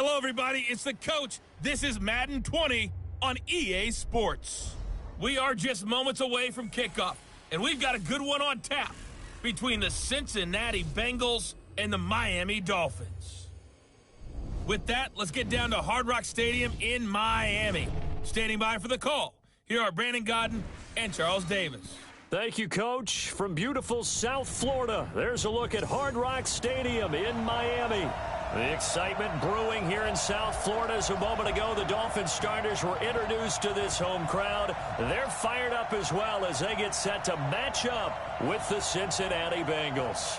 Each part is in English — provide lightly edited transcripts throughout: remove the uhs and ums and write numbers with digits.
Hello, everybody. It's the coach. This is Madden 20 on EA Sports. We are just moments away from kickoff, and we've got a good one on tap between the Cincinnati Bengals and the Miami Dolphins. With that, let's get down to Hard Rock Stadium in Miami. Standing by for the call, here are Brandon Godden and Charles Davis. Thank you, Coach. From beautiful South Florida, there's a look at Hard Rock Stadium in Miami. The excitement brewing here in South Florida as a moment ago the Dolphins starters were introduced to this home crowd. They're fired up as well as they get set to match up with the Cincinnati Bengals.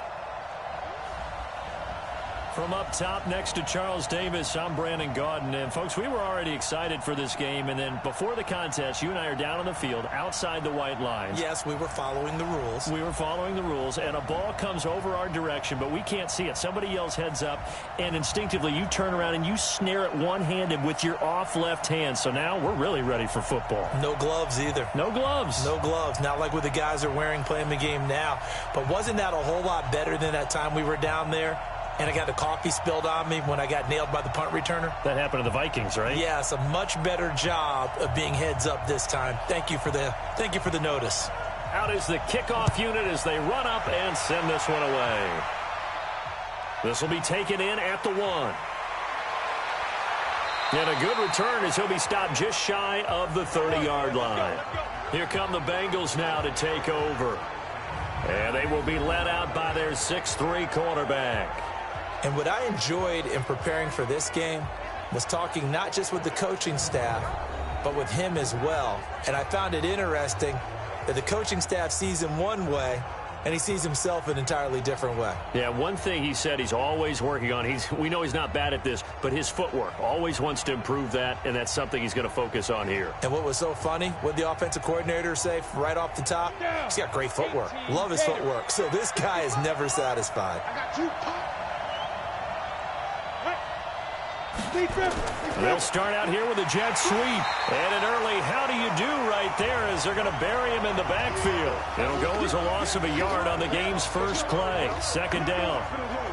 From up top next to Charles Davis, I'm Brandon Godden. And, folks, we were already excited for this game. And then before the contest, you and I are down on the field outside the white lines. Yes, we were following the rules. We were following the rules, and a ball comes over our direction, but we can't see it. Somebody yells heads up, and instinctively you turn around and you snare it one-handed with your off left hand. So now we're really ready for football. No gloves either. No gloves. No gloves. Not like what the guys are wearing playing the game now. But wasn't that a whole lot better than that time we were down there? And I got the coffee spilled on me when I got nailed by the punt returner. That happened to the Vikings, right? Yes, a much better job of being heads up this time. Thank you for the notice. Out is the kickoff unit as they run up and send this one away. This will be taken in at the 1. And a good return as he'll be stopped just shy of the 30-yard line. Here come the Bengals now to take over. And they will be led out by their 6'3" quarterback. And what I enjoyed in preparing for this game was talking not just with the coaching staff, but with him as well. And I found it interesting that the coaching staff sees him one way, and he sees himself an entirely different way. Yeah, one thing he said he's always working on, we know he's not bad at this, but his footwork, always wants to improve that, and that's something he's going to focus on here. And what was so funny, what the offensive coordinator say right off the top? He's got great footwork. Love his footwork. So this guy is never satisfied. They'll start out here with a jet sweep. And an early how do you do right there as they're going to bury him in the backfield. It'll go as a loss of a yard on the game's first play. Second down.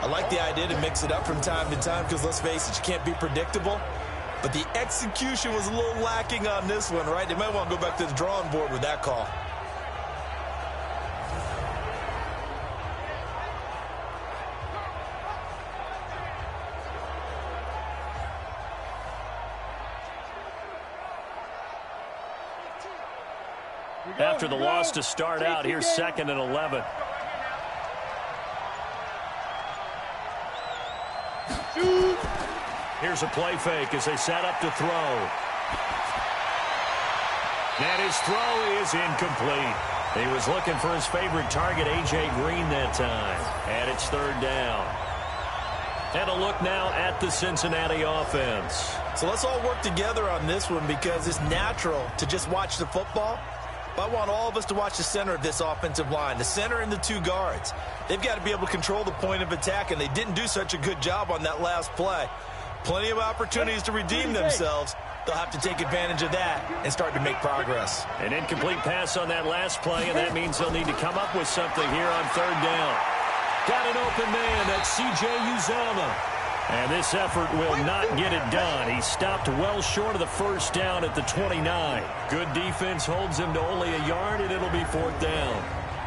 I like the idea to mix it up from time to time because, let's face it, you can't be predictable. But the execution was a little lacking on this one, right? They might want to go back to the drawing board with that call. After the loss to start out, here's 2nd and 11. Here's a play fake as they set up to throw. And his throw is incomplete. He was looking for his favorite target, A.J. Green, that time. And it's 3rd down. And a look now at the Cincinnati offense. So let's all work together on this one because it's natural to just watch the football. But I want all of us to watch the center of this offensive line, the center and the 2 guards. They've got to be able to control the point of attack, and they didn't do such a good job on that last play. Plenty of opportunities to redeem themselves. They'll have to take advantage of that and start to make progress. An incomplete pass on that last play, and that means they'll need to come up with something here on 3rd down. Got an open man. That's C.J. Uzomah. And this effort will not get it done. He stopped well short of the first down at the 29. Good defense holds him to only a yard, and it'll be 4th down.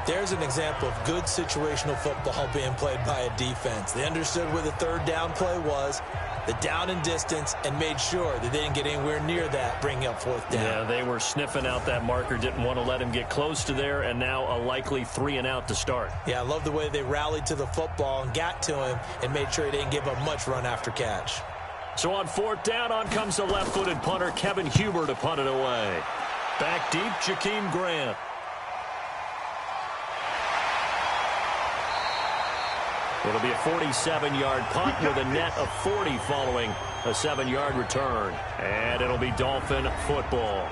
There's an example of good situational football being played by a defense. They understood where the 3rd down play was, the down and distance, and made sure that they didn't get anywhere near that, bringing up 4th down. Yeah, they were sniffing out that marker, didn't want to let him get close to there, and now a likely 3 and out to start. Yeah, I love the way they rallied to the football and got to him and made sure he didn't give up much run after catch. So on 4th down, on comes the left-footed punter, Kevin Huber, to punt it away. Back deep, Jakeem Grant. It'll be a 47-yard punt with a net of 40 following a 7-yard return. And it'll be Dolphin football.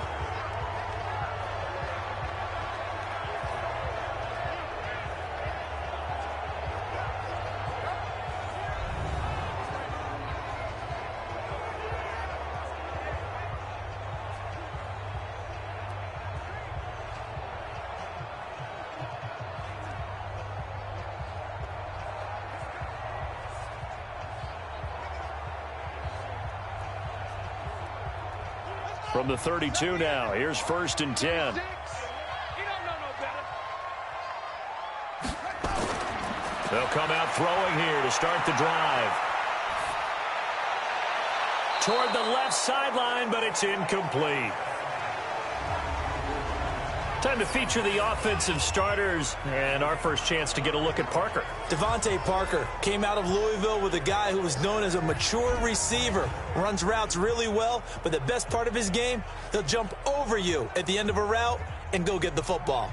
From the 32 now, here's 1st and 10. They'll come out throwing here to start the drive. Toward the left sideline, but it's incomplete. Time to feature the offensive starters, and our first chance to get a look at Parker. Devontae Parker came out of Louisville with a guy who was known as a mature receiver. Runs routes really well, but the best part of his game, he'll jump over you at the end of a route and go get the football.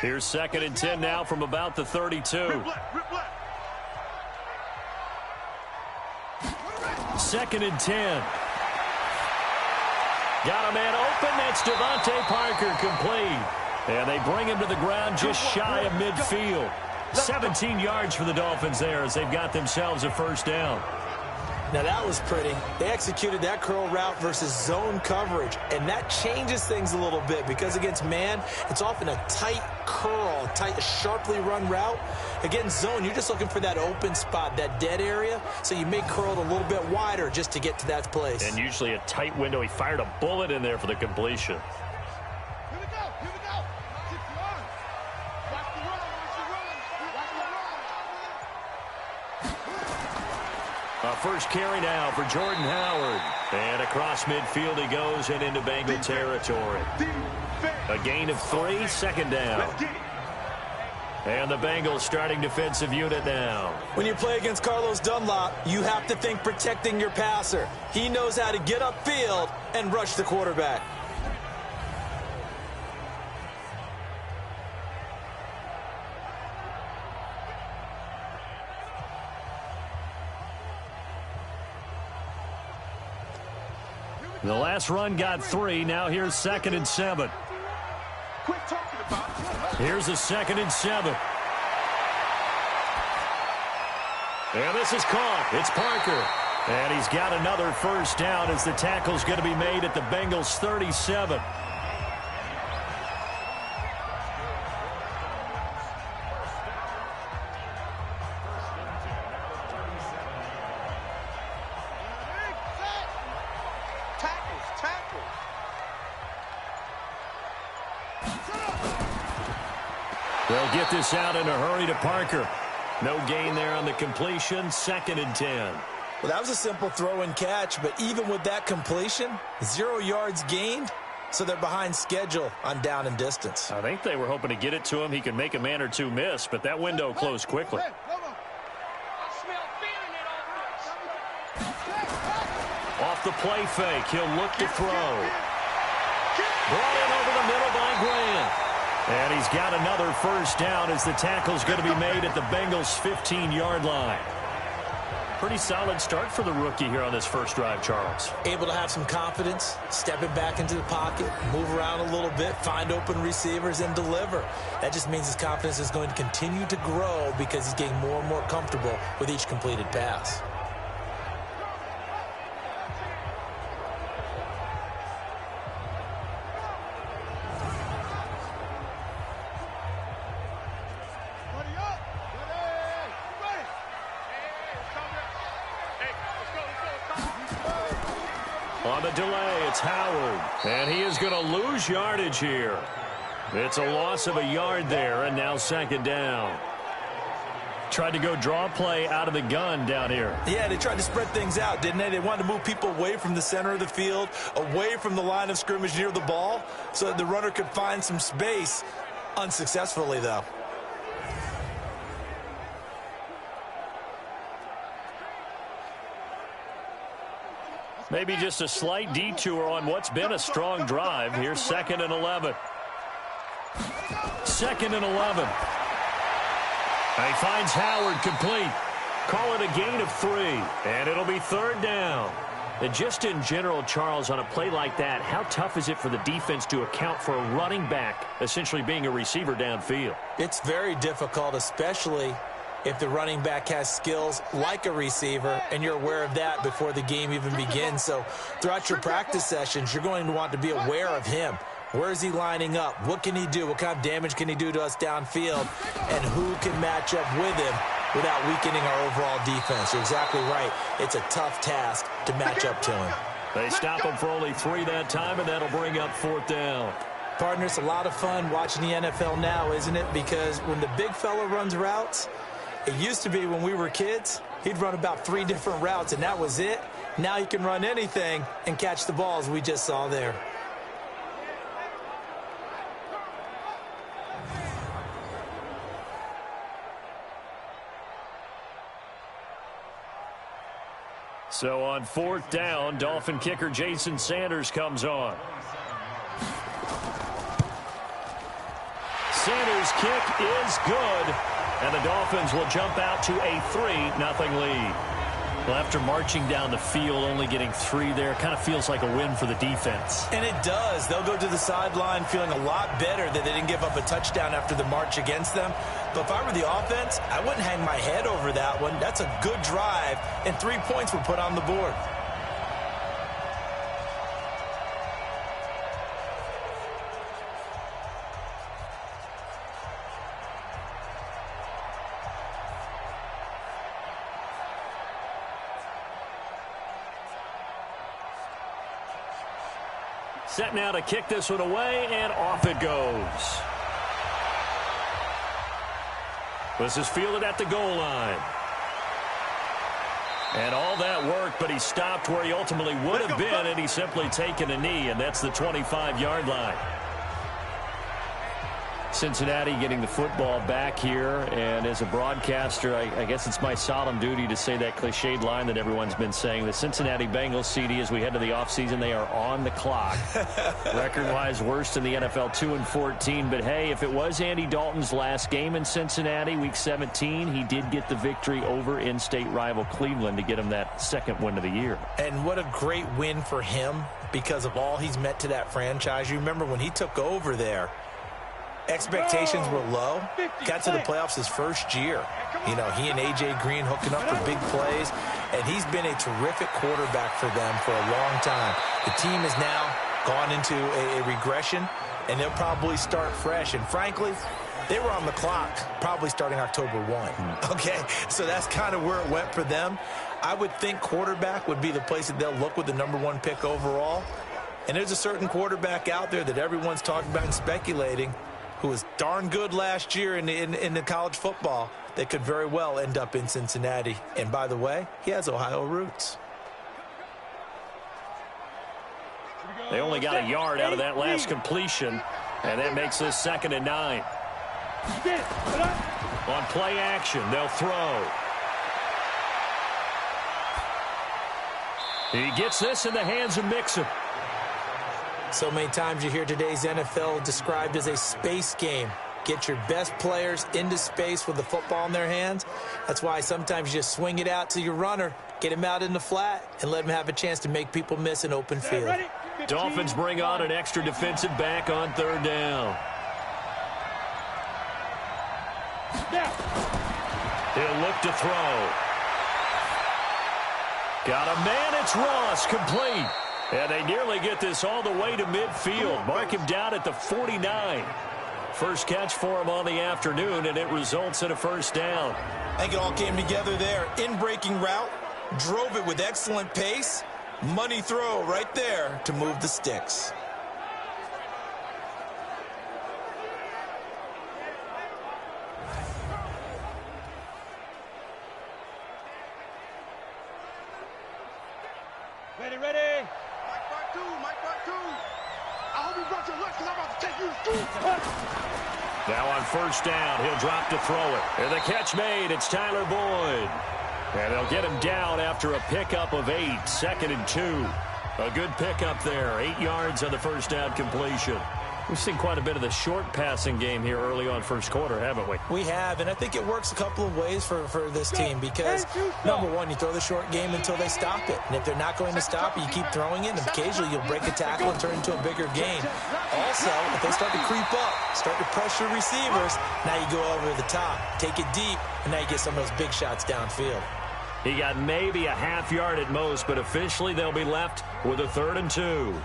Here's 2nd and 10 now from about the 32. 2nd and 10. Got a man open. That's Devontae Parker, complete. And they bring him to the ground just shy of midfield. 17 yards for the Dolphins there as they've got themselves a 1st down. Now that was pretty. They executed that curl route versus zone coverage, and that changes things a little bit because against man, it's often a tight curl, tight, sharply run route. Against zone, you're just looking for that open spot, that dead area, so you may curl it a little bit wider just to get to that place. And usually a tight window. He fired a bullet in there for the completion. First carry now for Jordan Howard. And across midfield he goes and into Bengal territory. A gain of 3, 2nd down. And the Bengals starting defensive unit now. When you play against Carlos Dunlop, you have to think protecting your passer. He knows how to get upfield and rush the quarterback. The last run got 3. Now here's 2nd and 7. Here's a 2nd and 7. And this is caught. It's Parker. And he's got another 1st down as the tackle's going to be made at the Bengals' 37. They'll get this out in a hurry to Parker. No gain there on the completion. 2nd and 10. Well, that was a simple throw and catch, but even with that completion, 0 yards gained, so they're behind schedule on down and distance. I think they were hoping to get it to him. He could make a man or two miss, but that window closed quickly. Off the play fake, he'll look to throw. Brought in over the middle by Grant. And he's got another 1st down as the tackle's going to be made at the Bengals' 15-yard line. Pretty solid start for the rookie here on this first drive, Charles. Able to have some confidence, stepping back into the pocket, move around a little bit, find open receivers, and deliver. That just means his confidence is going to continue to grow because he's getting more and more comfortable with each completed pass. On the delay, it's Howard. And he is going to lose yardage here. It's a loss of a yard there, and now 2nd down. Tried to go draw play out of the gun down here. Yeah, they tried to spread things out, didn't they? They wanted to move people away from the center of the field, away from the line of scrimmage near the ball, so that the runner could find some space. Unsuccessfully, though. Maybe just a slight detour on what's been a strong drive. Here's 2nd and 11. 2nd and 11. And he finds Howard complete. Call it a gain of 3. And it'll be 3rd down. And just in general, Charles, on a play like that, how tough is it for the defense to account for a running back essentially being a receiver downfield? It's very difficult, especially if the running back has skills like a receiver, and you're aware of that before the game even begins. So throughout your practice sessions, you're going to want to be aware of him. Where is he lining up? What can he do? What kind of damage can he do to us downfield? And who can match up with him without weakening our overall defense. You're exactly right. It's a tough task to match up to him. They stop him for only 3 that time, and that'll bring up 4th down. Partner, it's a lot of fun watching the NFL now, isn't it? Because when the big fella runs routes, it used to be when we were kids, he'd run about 3 different routes, and that was it. Now he can run anything and catch the balls we just saw there. So on 4th down, Dolphin kicker Jason Sanders comes on. Sanders' kick is good, and the Dolphins will jump out to a 3-0 lead. Well, after marching down the field, only getting 3 there, kind of feels like a win for the defense. And it does. They'll go to the sideline feeling a lot better that they didn't give up a touchdown after the march against them. But if I were the offense, I wouldn't hang my head over that one. That's a good drive, and 3 points were put on the board. Set now to kick this one away, and off it goes. This is fielded at the goal line. And all that work, but he stopped where he ultimately would have been, and he's simply taken a knee, and that's the 25-yard line. Cincinnati getting the football back here, and as a broadcaster, I guess it's my solemn duty to say that cliched line that everyone's been saying. The Cincinnati Bengals, CD, as we head to the offseason, they are on the clock. Record-wise, worst in the NFL, 2-14. But, hey, if it was Andy Dalton's last game in Cincinnati, Week 17, he did get the victory over in-state rival Cleveland to get him that 2nd win of the year. And what a great win for him because of all he's meant to that franchise. You remember when he took over there, expectations were low. Got to the playoffs his first year. You know, he and A.J. Green hooking up for big plays. And he's been a terrific quarterback for them for a long time. The team has now gone into a regression, and they'll probably start fresh. And frankly, they were on the clock probably starting October 1. Okay, so that's kind of where it went for them. I would think quarterback would be the place that they'll look with the #1 pick overall. And there's a certain quarterback out there that everyone's talking about and speculating who was darn good last year in the college football that could very well end up in Cincinnati. And by the way, he has Ohio roots. They only got a yard out of that last completion, and that makes this 2nd and 9. On play action, they'll throw. He gets this in the hands of Mixon. So many times you hear today's NFL described as a space game. Get your best players into space with the football in their hands. That's why sometimes you just swing it out to your runner, get him out in the flat, and let him have a chance to make people miss an open field. Dolphins bring on an extra defensive back on 3rd down. He'll look to throw. Got a man, it's Ross, complete. And they nearly get this all the way to midfield. Mark him down at the 49. First catch for him on the afternoon, and it results in a 1st down. I think it all came together there. In-breaking route, drove it with excellent pace. Money throw right there to move the sticks. Ready. Mike part two. I hope you brought your lunch because I'm about to take you through. Now on 1st down, he'll drop to throw it. And the catch made, it's Tyler Boyd. And they'll get him down after a pickup of 8, 2nd and 2. A good pickup there, 8 yards on the 1st down completion. We've seen quite a bit of the short passing game here early on 1st quarter, haven't we? We have, and I think it works a couple of ways for this team because, #1, you throw the short game until they stop it. And if they're not going to stop it, you keep throwing it, and occasionally you'll break a tackle and turn it into a bigger gain. Also, if they start to creep up, start to pressure receivers, now you go over the top, take it deep, and now you get some of those big shots downfield. He got maybe a half yard at most, but officially they'll be left with a 3rd and 2.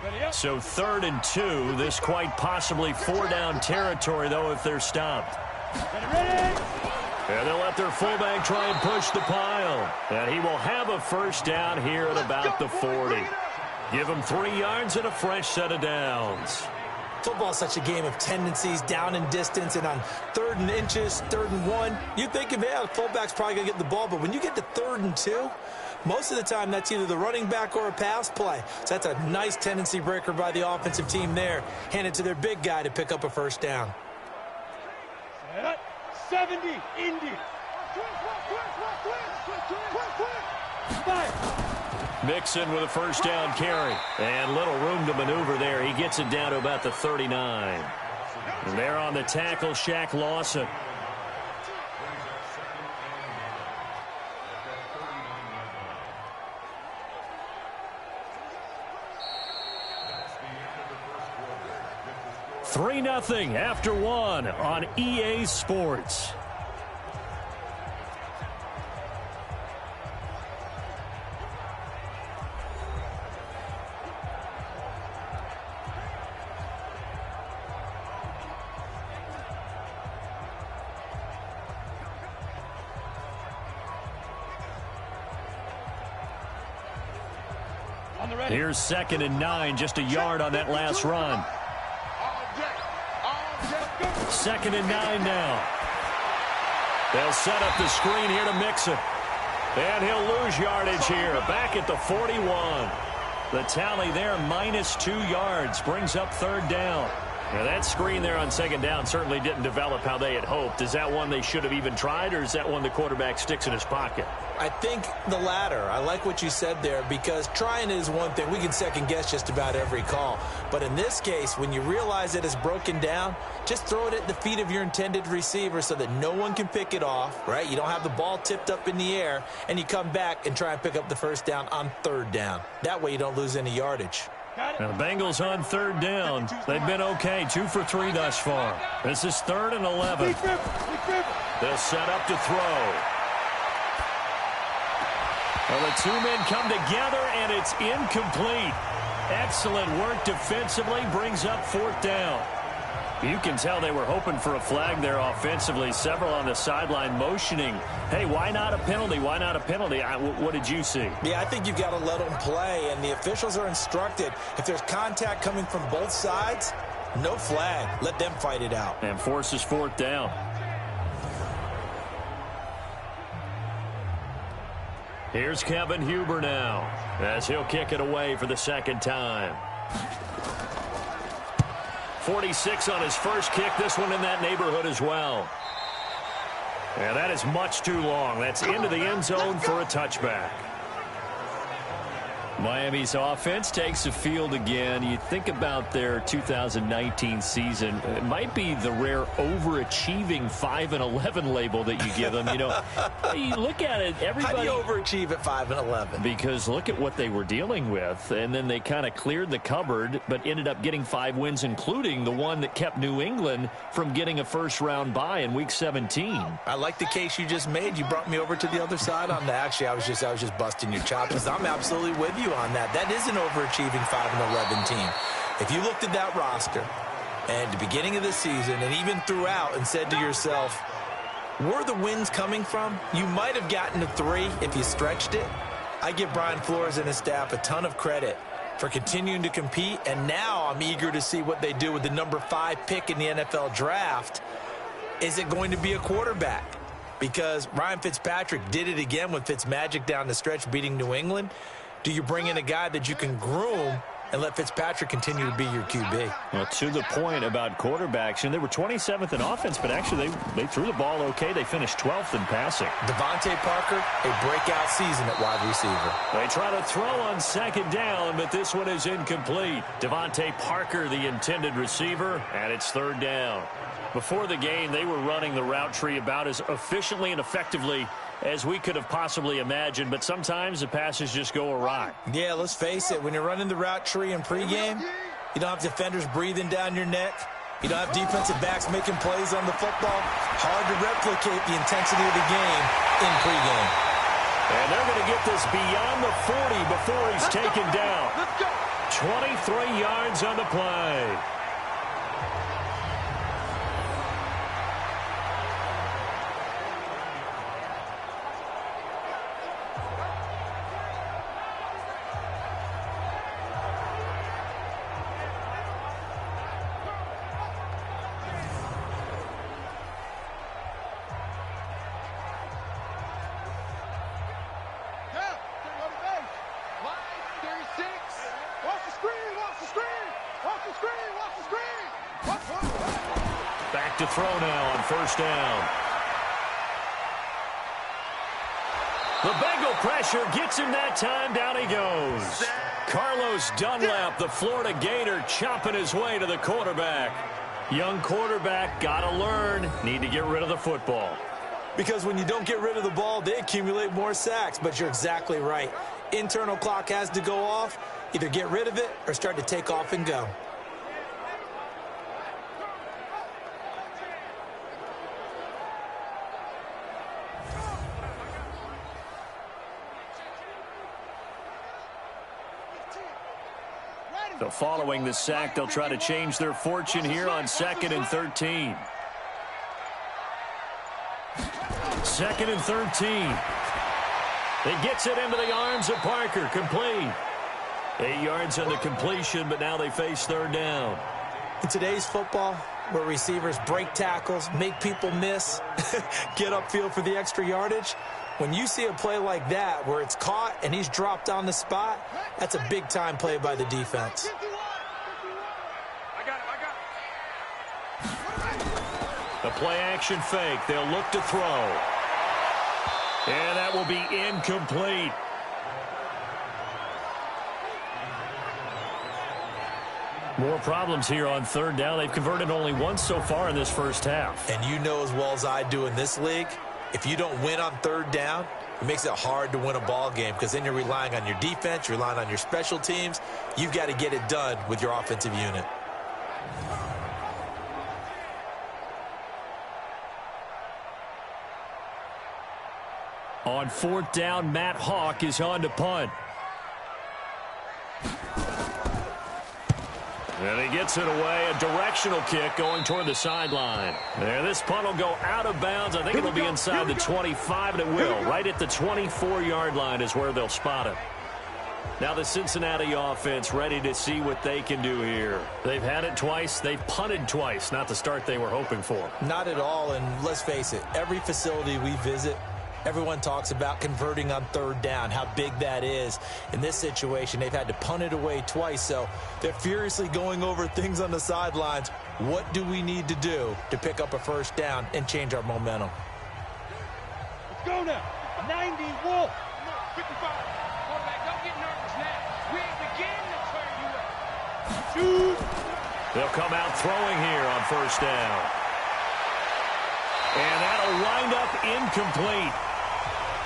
Ready up. So 3rd and 2. This quite possibly 4-down territory, though, if they're stopped. And they'll let their fullback try and push the pile. And he will have a first down here at about the 40. Give him 3 yards and a fresh set of downs. Football is such a game of tendencies, down in distance, and on 3rd and inches, 3rd and 1, you think, yeah, the fullback's probably going to get the ball, but when you get to 3rd and 2, most of the time that's either the running back or a pass play. So that's a nice tendency breaker by the offensive team there. Hand it to their big guy to pick up a first down. 70, Indy. Mixon with a first down carry. And little room to maneuver there. He gets it down to about the 39. And there on the tackle, Shaq Lawson. Three 3-0 after 1 on EA Sports. Here's 2nd and 9, just a yard on that last run. 2nd and 9 now. They'll set up the screen here to Mixon. And he'll lose yardage here, back at the 41. The tally there, -2 yards, brings up 3rd down. Now that screen there on 2nd down certainly didn't develop how they had hoped. Is that one they should have even tried, or is that one the quarterback sticks in his pocket? I think the latter. I like what you said there, because trying is one thing. We can second guess just about every call. But in this case, when you realize it is broken down, just throw it at the feet of your intended receiver so that no one can pick it off, right? You don't have the ball tipped up in the air, and you come back and try and pick up the first down on 3rd down. That way you don't lose any yardage. Now the Bengals on 3rd down. They've been okay, 2 for 3 thus far. This is 3rd and 11. They'll set up to throw. Well, the 2 men come together, and it's incomplete. Excellent work defensively, brings up 4th down. You can tell they were hoping for a flag there offensively. Several on the sideline motioning, hey, why not a penalty? Why not a penalty? What did you see? Yeah, I think you've got to let them play, and the officials are instructed. If there's contact coming from both sides, no flag. Let them fight it out. And forces 4th down. Here's Kevin Huber now, as he'll kick it away for the 2nd time. 46 on his first kick. This one in that neighborhood as well. And that is much too long. That's into the end zone for a touchback. Miami's offense takes the field again. You think about their 2019 season, it might be the rare overachieving 5-11 label that you give them. You know, you look at it, everybody. How do you overachieve at 5-11? Because look at what they were dealing with, and then they kind of cleared the cupboard, but ended up getting 5 wins, including the one that kept New England from getting a first-round bye in Week 17. I like the case you just made. You brought me over to the other side on that. Actually, I was just busting your chops. I'm absolutely with you on that. That is an overachieving 5-11 team. If you looked at that roster at the beginning of the season and even throughout and said to yourself, where are the wins coming from? You might have gotten to 3 if you stretched it. I give Brian Flores and his staff a ton of credit for continuing to compete, and now I'm eager to see what they do with the number 5 pick in the NFL draft. Is it going to be a quarterback? Because Ryan Fitzpatrick did it again with Fitzmagic down the stretch beating New England. Do you bring in a guy that you can groom and let Fitzpatrick continue to be your QB? Well, to the point about quarterbacks, and they were 27th in offense, but actually they threw the ball okay. They finished 12th in passing. Devontae Parker, a breakout season at wide receiver. They try to throw on 2nd down, but this one is incomplete. Devontae Parker, the intended receiver, and it's 3rd down. Before the game, they were running the route tree about as efficiently and effectively as we could have possibly imagined, but sometimes the passes just go awry. Yeah, let's face it. When you're running the route tree in pregame, you don't have defenders breathing down your neck. You don't have defensive backs making plays on the football. Hard to replicate the intensity of the game in pregame. And they're going to get this beyond the 40 before he's taken down. 2 23 yards on the play. Back to throw now on first down. The Bengal pressure gets him that time. Down he goes. Carlos Dunlap, the Florida Gator, chopping his way to the quarterback. Young quarterback, got to learn. Need to get rid of the football. Because when you don't get rid of the ball, they accumulate more sacks. But you're exactly right. Internal clock has to go off. Either get rid of it or start to take off and go. So following the sack, they'll try to change their fortune here on 2nd and 13. 2nd and 13. It gets it into the arms of Parker. Complete. 8 yards on the completion, but now they face third down. In today's football, where receivers break tackles, make people miss, get upfield for the extra yardage, when you see a play like that where it's caught and he's dropped on the spot, that's a big-time play by the defense. The play-action fake. They'll look to throw. And that will be incomplete. More problems here on third down. They've converted only once so far in this first half. And you know as well as I do in this league, if you don't win on third down, it makes it hard to win a ball game because then you're relying on your defense, you're relying on your special teams. You've got to get it done with your offensive unit. On fourth down, Matt Hawk is on to punt. And he gets it away. A directional kick going toward the sideline. There, this punt will go out of bounds. I think it'll be inside the 25, and it will. Right at the 24-yard line is where they'll spot it. Now the Cincinnati offense ready to see what they can do here. They've had it twice. They've punted twice. Not the start they were hoping for. Not at all, and let's face it, every facility we visit, everyone talks about converting on third down, how big that is. In this situation, they've had to punt it away twice, so they're furiously going over things on the sidelines. What do we need to do to pick up a first down and change our momentum? Let's go now. 90 Wolf. 55. Quarterback, don't get nervous now. We ain't beginning to turn you up. Shoot. They'll come out throwing here on first down. And that'll wind up incomplete.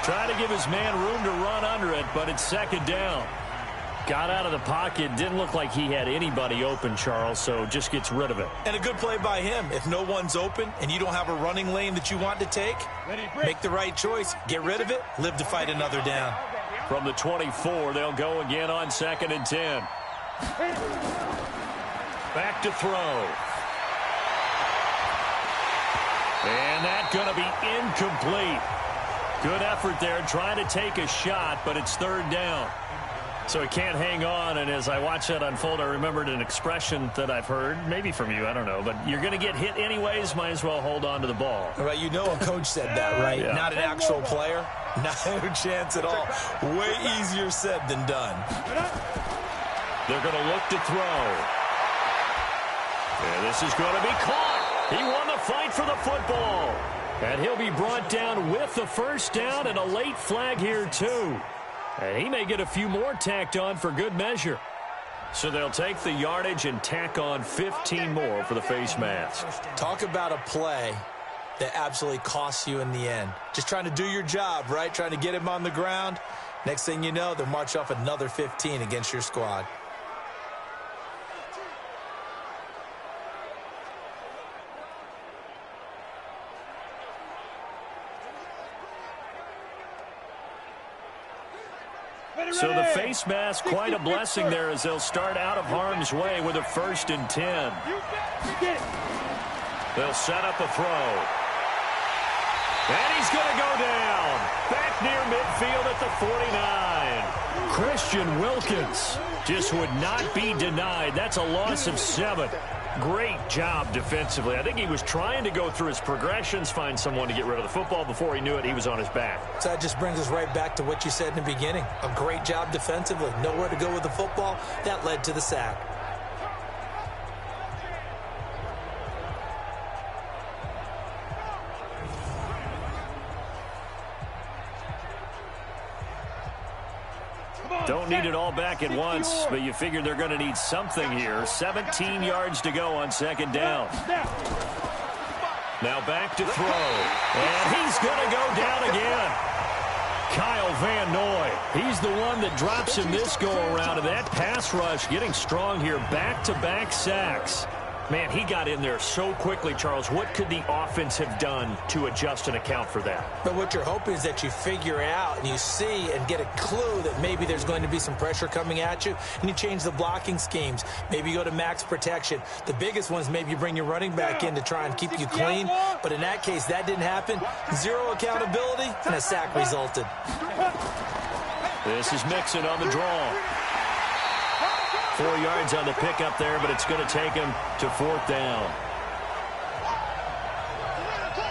Trying to give his man room to run under it, but it's second down. Got out of the pocket. Didn't look like he had anybody open, Charles, so just gets rid of it. And a good play by him. If no one's open and you don't have a running lane that you want to take, make the right choice. Get rid of it. Live to fight another down. From the 24, they'll go again on 2nd and 10. Back to throw. And that's going to be incomplete. Good effort there, trying to take a shot, but it's third down. So he can't hang on, and as I watch that unfold, I remembered an expression that I've heard, maybe from you, I don't know, but you're going to get hit anyways, might as well hold on to the ball. All right, you know a coach said that, right? Yeah. Not an actual player. No chance at all. Way easier said than done. They're going to look to throw. And this is going to be caught. He won the fight for the football. And he'll be brought down with the first down and a late flag here, too. And he may get a few more tacked on for good measure. So they'll take the yardage and tack on 15 more for the face mask. Talk about a play that absolutely costs you in the end. Just trying to do your job, right? Trying to get him on the ground. Next thing you know, they'll march off another 15 against your squad. So the face mask, quite a blessing there as they'll start out of harm's way with a 1st and 10. They'll set up a throw. And he's going to go down. Back near midfield at the 49. Christian Wilkins just would not be denied. That's a loss of 7. Great job defensively. I think he was trying to go through his progressions, find someone to get rid of the football. Before he knew it, he was on his back. So that just brings us right back to what you said in the beginning. A great job defensively. Nowhere to go with the football. That led to the sack. Don't need it all back at once, but you figure they're going to need something here. 17 yards to go on 2nd down. Now back to throw. And he's going to go down again. Kyle Van Noy. He's the one that drops him this go-around. And that pass rush getting strong here. Back-to-back sacks. Man, he got in there so quickly, Charles. What could the offense have done to adjust and account for that? But what you're hoping is that you figure out and you see and get a clue that maybe there's going to be some pressure coming at you, and you change the blocking schemes. Maybe you go to max protection. The biggest one is maybe you bring your running back in to try and keep you clean. But in that case, that didn't happen. 0 accountability, and a sack resulted. This is Mixon on the draw. 4 yards on the pickup there, but it's going to take him to 4th down.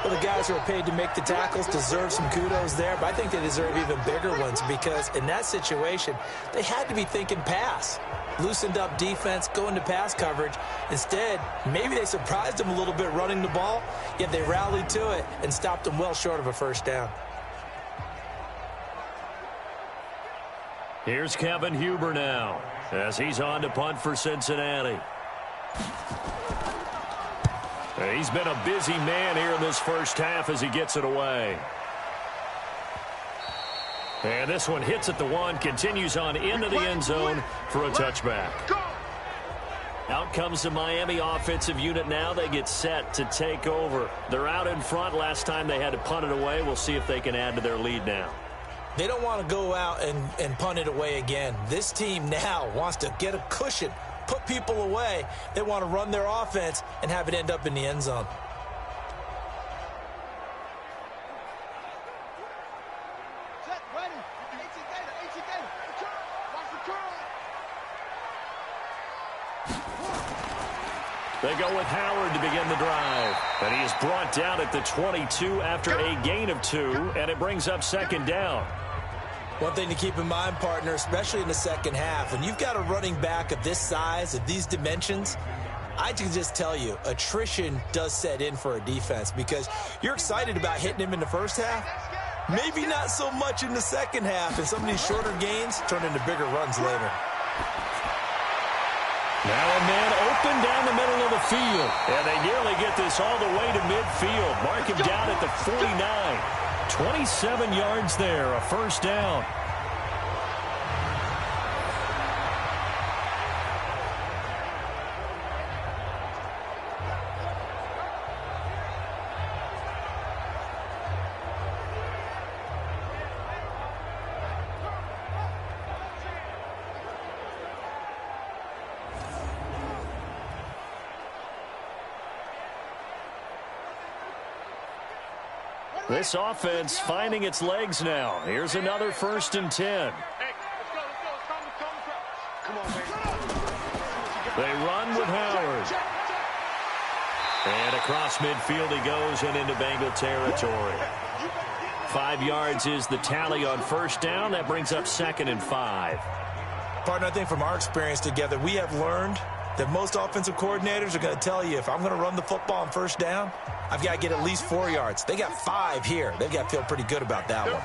Well, the guys who are paid to make the tackles deserve some kudos there, but I think they deserve even bigger ones because in that situation, they had to be thinking pass. Loosened up defense, going to pass coverage. Instead, maybe they surprised them a little bit running the ball, yet they rallied to it and stopped them well short of a 1st down. Here's Kevin Huber now as he's on to punt for Cincinnati. He's been a busy man here in this 1st half as he gets it away. And this one hits at the 1, continues on into the end zone for a touchback. Out comes the Miami offensive unit now. They get set to take over. They're out in front. Last time they had to punt it away. We'll see if they can add to their lead now. They don't want to go out and punt it away again. This team now wants to get a cushion, put people away. They want to run their offense and have it end up in the end zone. They go with Howard to begin the drive. And he is brought down at the 22 after a gain of 2, and it brings up 2nd down. One thing to keep in mind, partner, especially in the 2nd half, when you've got a running back of this size, of these dimensions, I can just tell you, attrition does set in for a defense because you're excited about hitting him in the 1st half. Maybe not so much in the 2nd half, and some of these shorter gains turn into bigger runs later. Now a man open down the middle of the field, and they nearly get this all the way to midfield. Mark him down at the 49. 27 yards there, a 1st down. This offense finding its legs now. Here's another 1st and 10. They run with Howard. And across midfield he goes and into Bengal territory. 5 yards is the tally on 1st down. That brings up 2nd and 5. Partner, I think from our experience together, we have learned that most offensive coordinators are going to tell you, if I'm going to run the football on 1st down, I've got to get at least 4 yards. They got 5 here. They've got to feel pretty good about that one.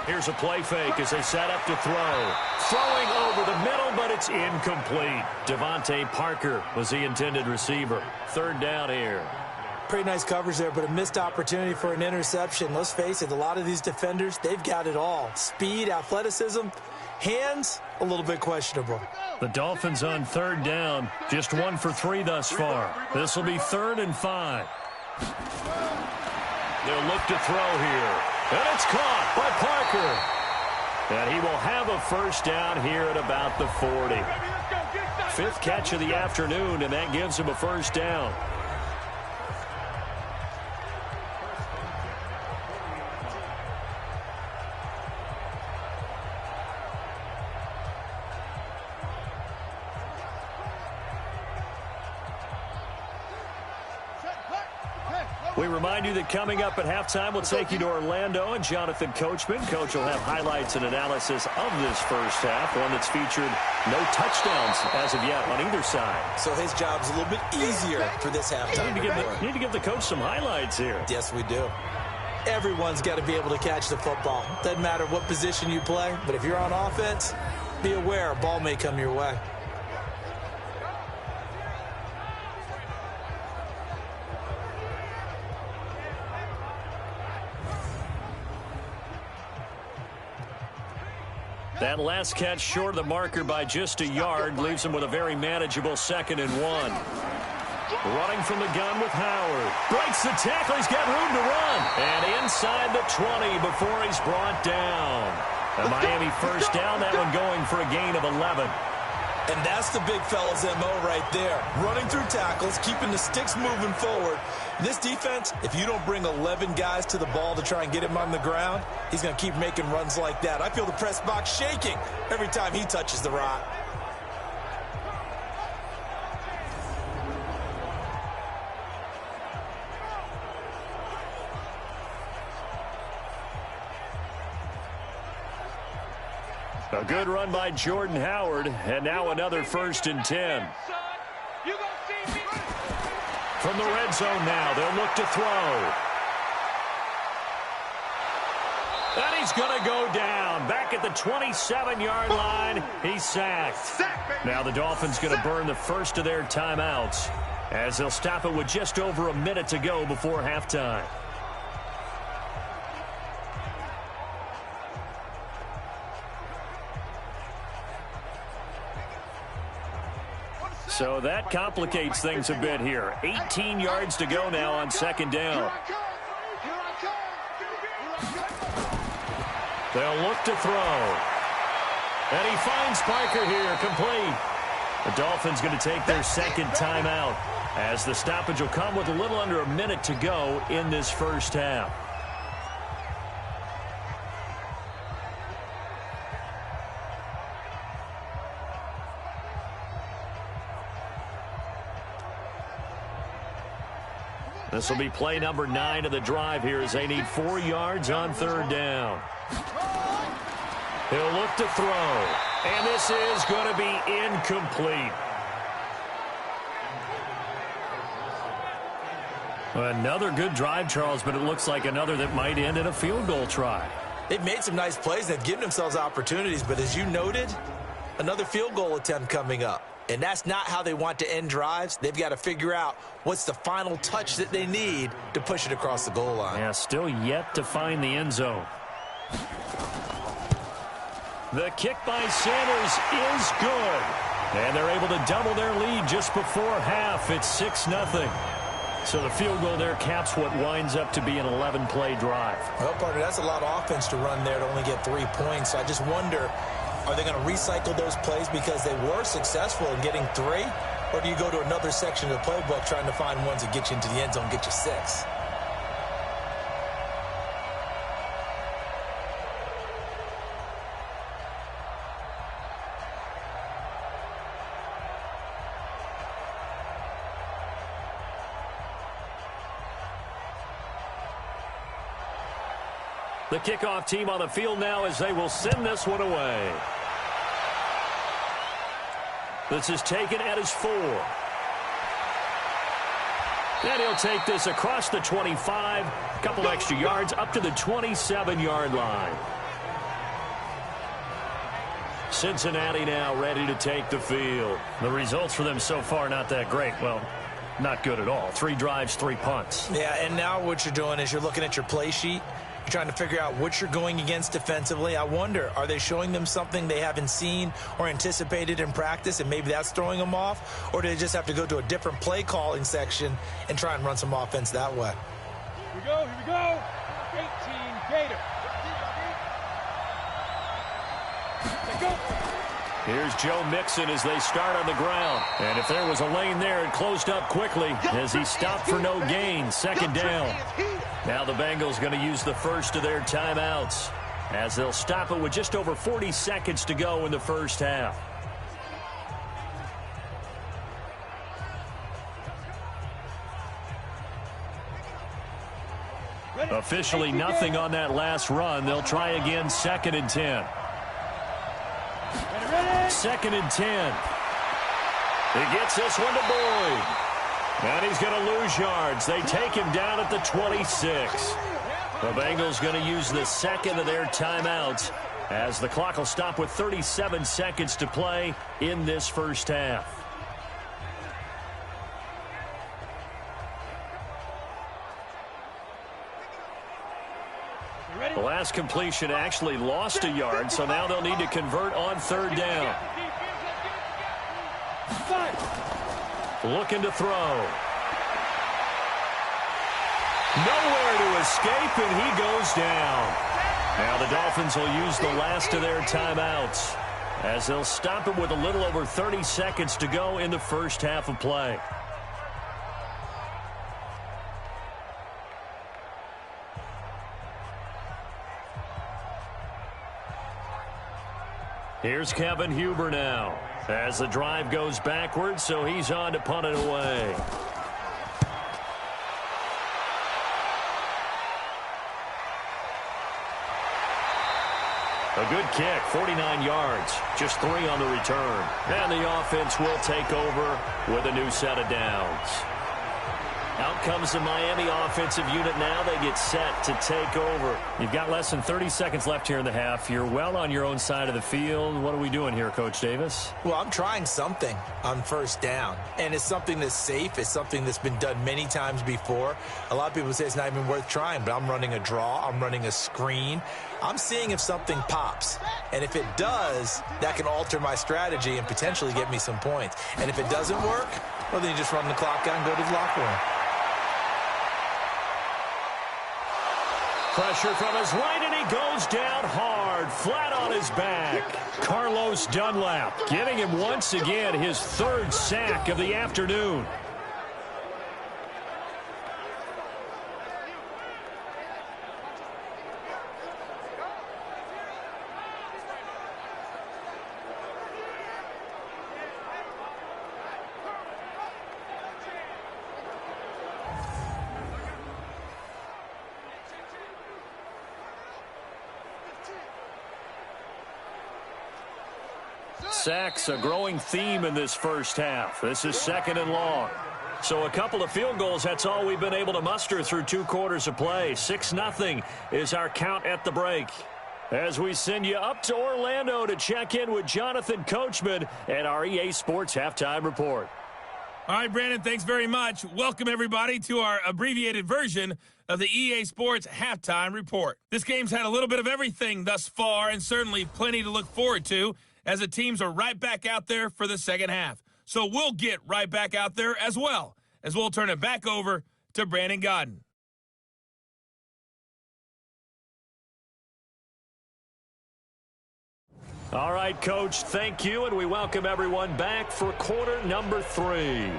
Here's a play fake as they set up to throw. Throwing over the middle, but it's incomplete. Devontae Parker was the intended receiver. 3rd down here. Pretty nice coverage there, but a missed opportunity for an interception. Let's face it, a lot of these defenders, they've got it all. Speed, athleticism, hands, a little bit questionable. The Dolphins on 3rd down, just 1 for 3 thus far. This will be 3rd and 5. They'll look to throw here. And it's caught by Parker. And he will have a first down here at about the 40. Fifth catch of the afternoon, and that gives him a first down. We remind you that coming up at halftime, we'll take you to Orlando and Jonathan Coachman. Coach will have highlights and analysis of this first half, one that's featured no touchdowns as of yet on either side. So his job's a little bit easier for this halftime. Need to give the coach some highlights here. Yes, we do. Everyone's got to be able to catch the football. Doesn't matter what position you play, but if you're on offense, be aware a ball may come your way. That last catch short of the marker by just a yard leaves him with a very manageable 2nd and 1. Running from the gun with Howard. Breaks the tackle. He's got room to run. And inside the 20 before he's brought down. A Miami first down, that one going for a gain of 11. And that's the big fella's MO right there. Running through tackles, keeping the sticks moving forward. This defense, if you don't bring 11 guys to the ball to try and get him on the ground, he's going to keep making runs like that. I feel the press box shaking every time he touches the rock. A good run by Jordan Howard, and now another 1st and 10. From the red zone now, they'll look to throw. And he's going to go down. Back at the 27-yard line, he's sacked. Now the Dolphins going to burn the first of their timeouts as they'll stop it with just over a minute to go before halftime. So that complicates things a bit here. 18 yards to go now on 2nd down. They'll look to throw. And he finds Parker here, complete. The Dolphins going to take their 2nd timeout as the stoppage will come with a little under a minute to go in this first half. This will be play number 9 of the drive here as they need 4 yards on 3rd down. He'll look to throw. And this is going to be incomplete. Another good drive, Charles, but it looks like another that might end in a field goal try. They've made some nice plays. They've given themselves opportunities, but as you noted, another field goal attempt coming up. And that's not how they want to end drives. They've got to figure out what's the final touch that they need to push it across the goal line. Yeah, still yet to find the end zone. The kick by Sanders is good. And they're able to double their lead just before half. It's 6-0. So the field goal there caps what winds up to be an 11-play drive. Well, partner, that's a lot of offense to run there to only get 3 points. So I just wonder, are they going to recycle those plays because they were successful in getting 3? Or do you go to another section of the playbook trying to find ones that get you into the end zone, get you 6? The kickoff team on the field now as they will send this one away. This is taken at his 4. And he'll take this across the 25, a couple extra yards up to the 27-yard line. Cincinnati now ready to take the field. The results for them so far not that great. Well, not good at all. 3 drives, 3 punts. Yeah, and now what you're doing is you're looking at your play sheet. You're trying to figure out what you're going against defensively. I wonder, are they showing them something they haven't seen or anticipated in practice, and maybe that's throwing them off? Or do they just have to go to a different play calling section and try and run some offense that way? we go, here we go. 18 Gator. Let's go. Here's Joe Mixon as they start on the ground. And if there was a lane there, it closed up quickly as he stopped for no gain. Second down. Now the Bengals going to use the first of their timeouts as they'll stop it with just over 40 seconds to go in the first half. Officially nothing on that last run. They'll try again, 2nd and 10. 2nd and 10. He gets this one to Boyd. And he's going to lose yards. They take him down at the 26. The Bengals going to use the second of their timeouts as the clock will stop with 37 seconds to play in this first half. The last completion actually lost a yard, so now they'll need to convert on 3rd down. Looking to throw. Nowhere to escape, and he goes down. Now the Dolphins will use the last of their timeouts as they'll stop it with a little over 30 seconds to go in the first half of play. Here's Kevin Huber now as the drive goes backwards, so he's on to punt it away. A good kick, 49 yards, just 3 on the return. And the offense will take over with a new set of downs. Out comes the Miami offensive unit now. They get set to take over. You've got less than 30 seconds left here in the half. You're well on your own side of the field. What are we doing here, Coach Davis? Well, I'm trying something on 1st down, and it's something that's safe. It's something that's been done many times before. A lot of people say it's not even worth trying, but I'm running a draw. I'm running a screen. I'm seeing if something pops, and if it does, that can alter my strategy and potentially get me some points. And if it doesn't work, well, then you just run the clock out and go to the locker room. Pressure from his right, and he goes down hard, flat on his back. Carlos Dunlap getting him once again his 3rd sack of the afternoon. Sacks, a growing theme in this first half. This is 2nd and long. So a couple of field goals, that's all we've been able to muster through 2 quarters of play. 6-0 is our count at the break. As we send you up to Orlando to check in with Jonathan Coachman and our EA Sports Halftime Report. All right, Brandon, thanks very much. Welcome, everybody, to our abbreviated version of the EA Sports Halftime Report. This game's had a little bit of everything thus far, and certainly plenty to look forward to, as the teams are right back out there for the second half. So we'll get right back out there as well, as we'll turn it back over to Brandon Godden. All right, Coach, thank you, and we welcome everyone back for quarter number 3.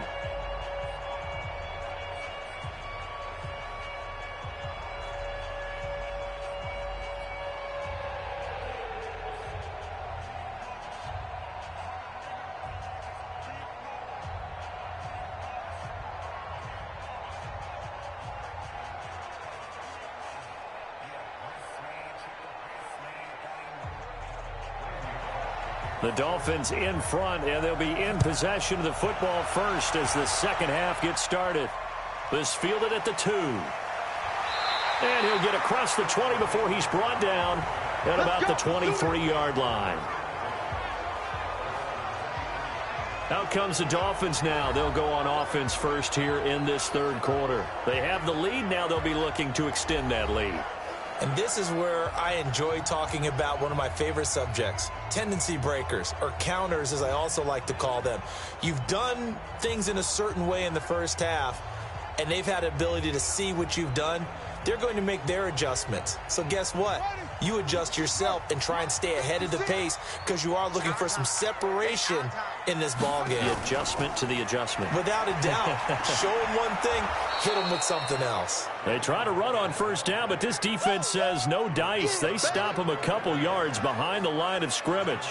The Dolphins in front, and they'll be in possession of the football first as the second half gets started. This fielded at the 2. And he'll get across the 20 before he's brought down at about the 23-yard line. Out comes the Dolphins now. They'll go on offense first here in this 3rd quarter. They have the lead. Now they'll be looking to extend that lead. And this is where I enjoy talking about one of my favorite subjects, tendency breakers, or counters, as I also like to call them. You've done things in a certain way in the first half, and they've had the ability to see what you've done, they're going to make their adjustments. So guess what? You adjust yourself and try and stay ahead of the pace because you are looking for some separation in this ball game. The adjustment to the adjustment. Without a doubt. Show them one thing, hit them with something else. They try to run on first down, but this defense says no dice. They stop them a couple yards behind the line of scrimmage.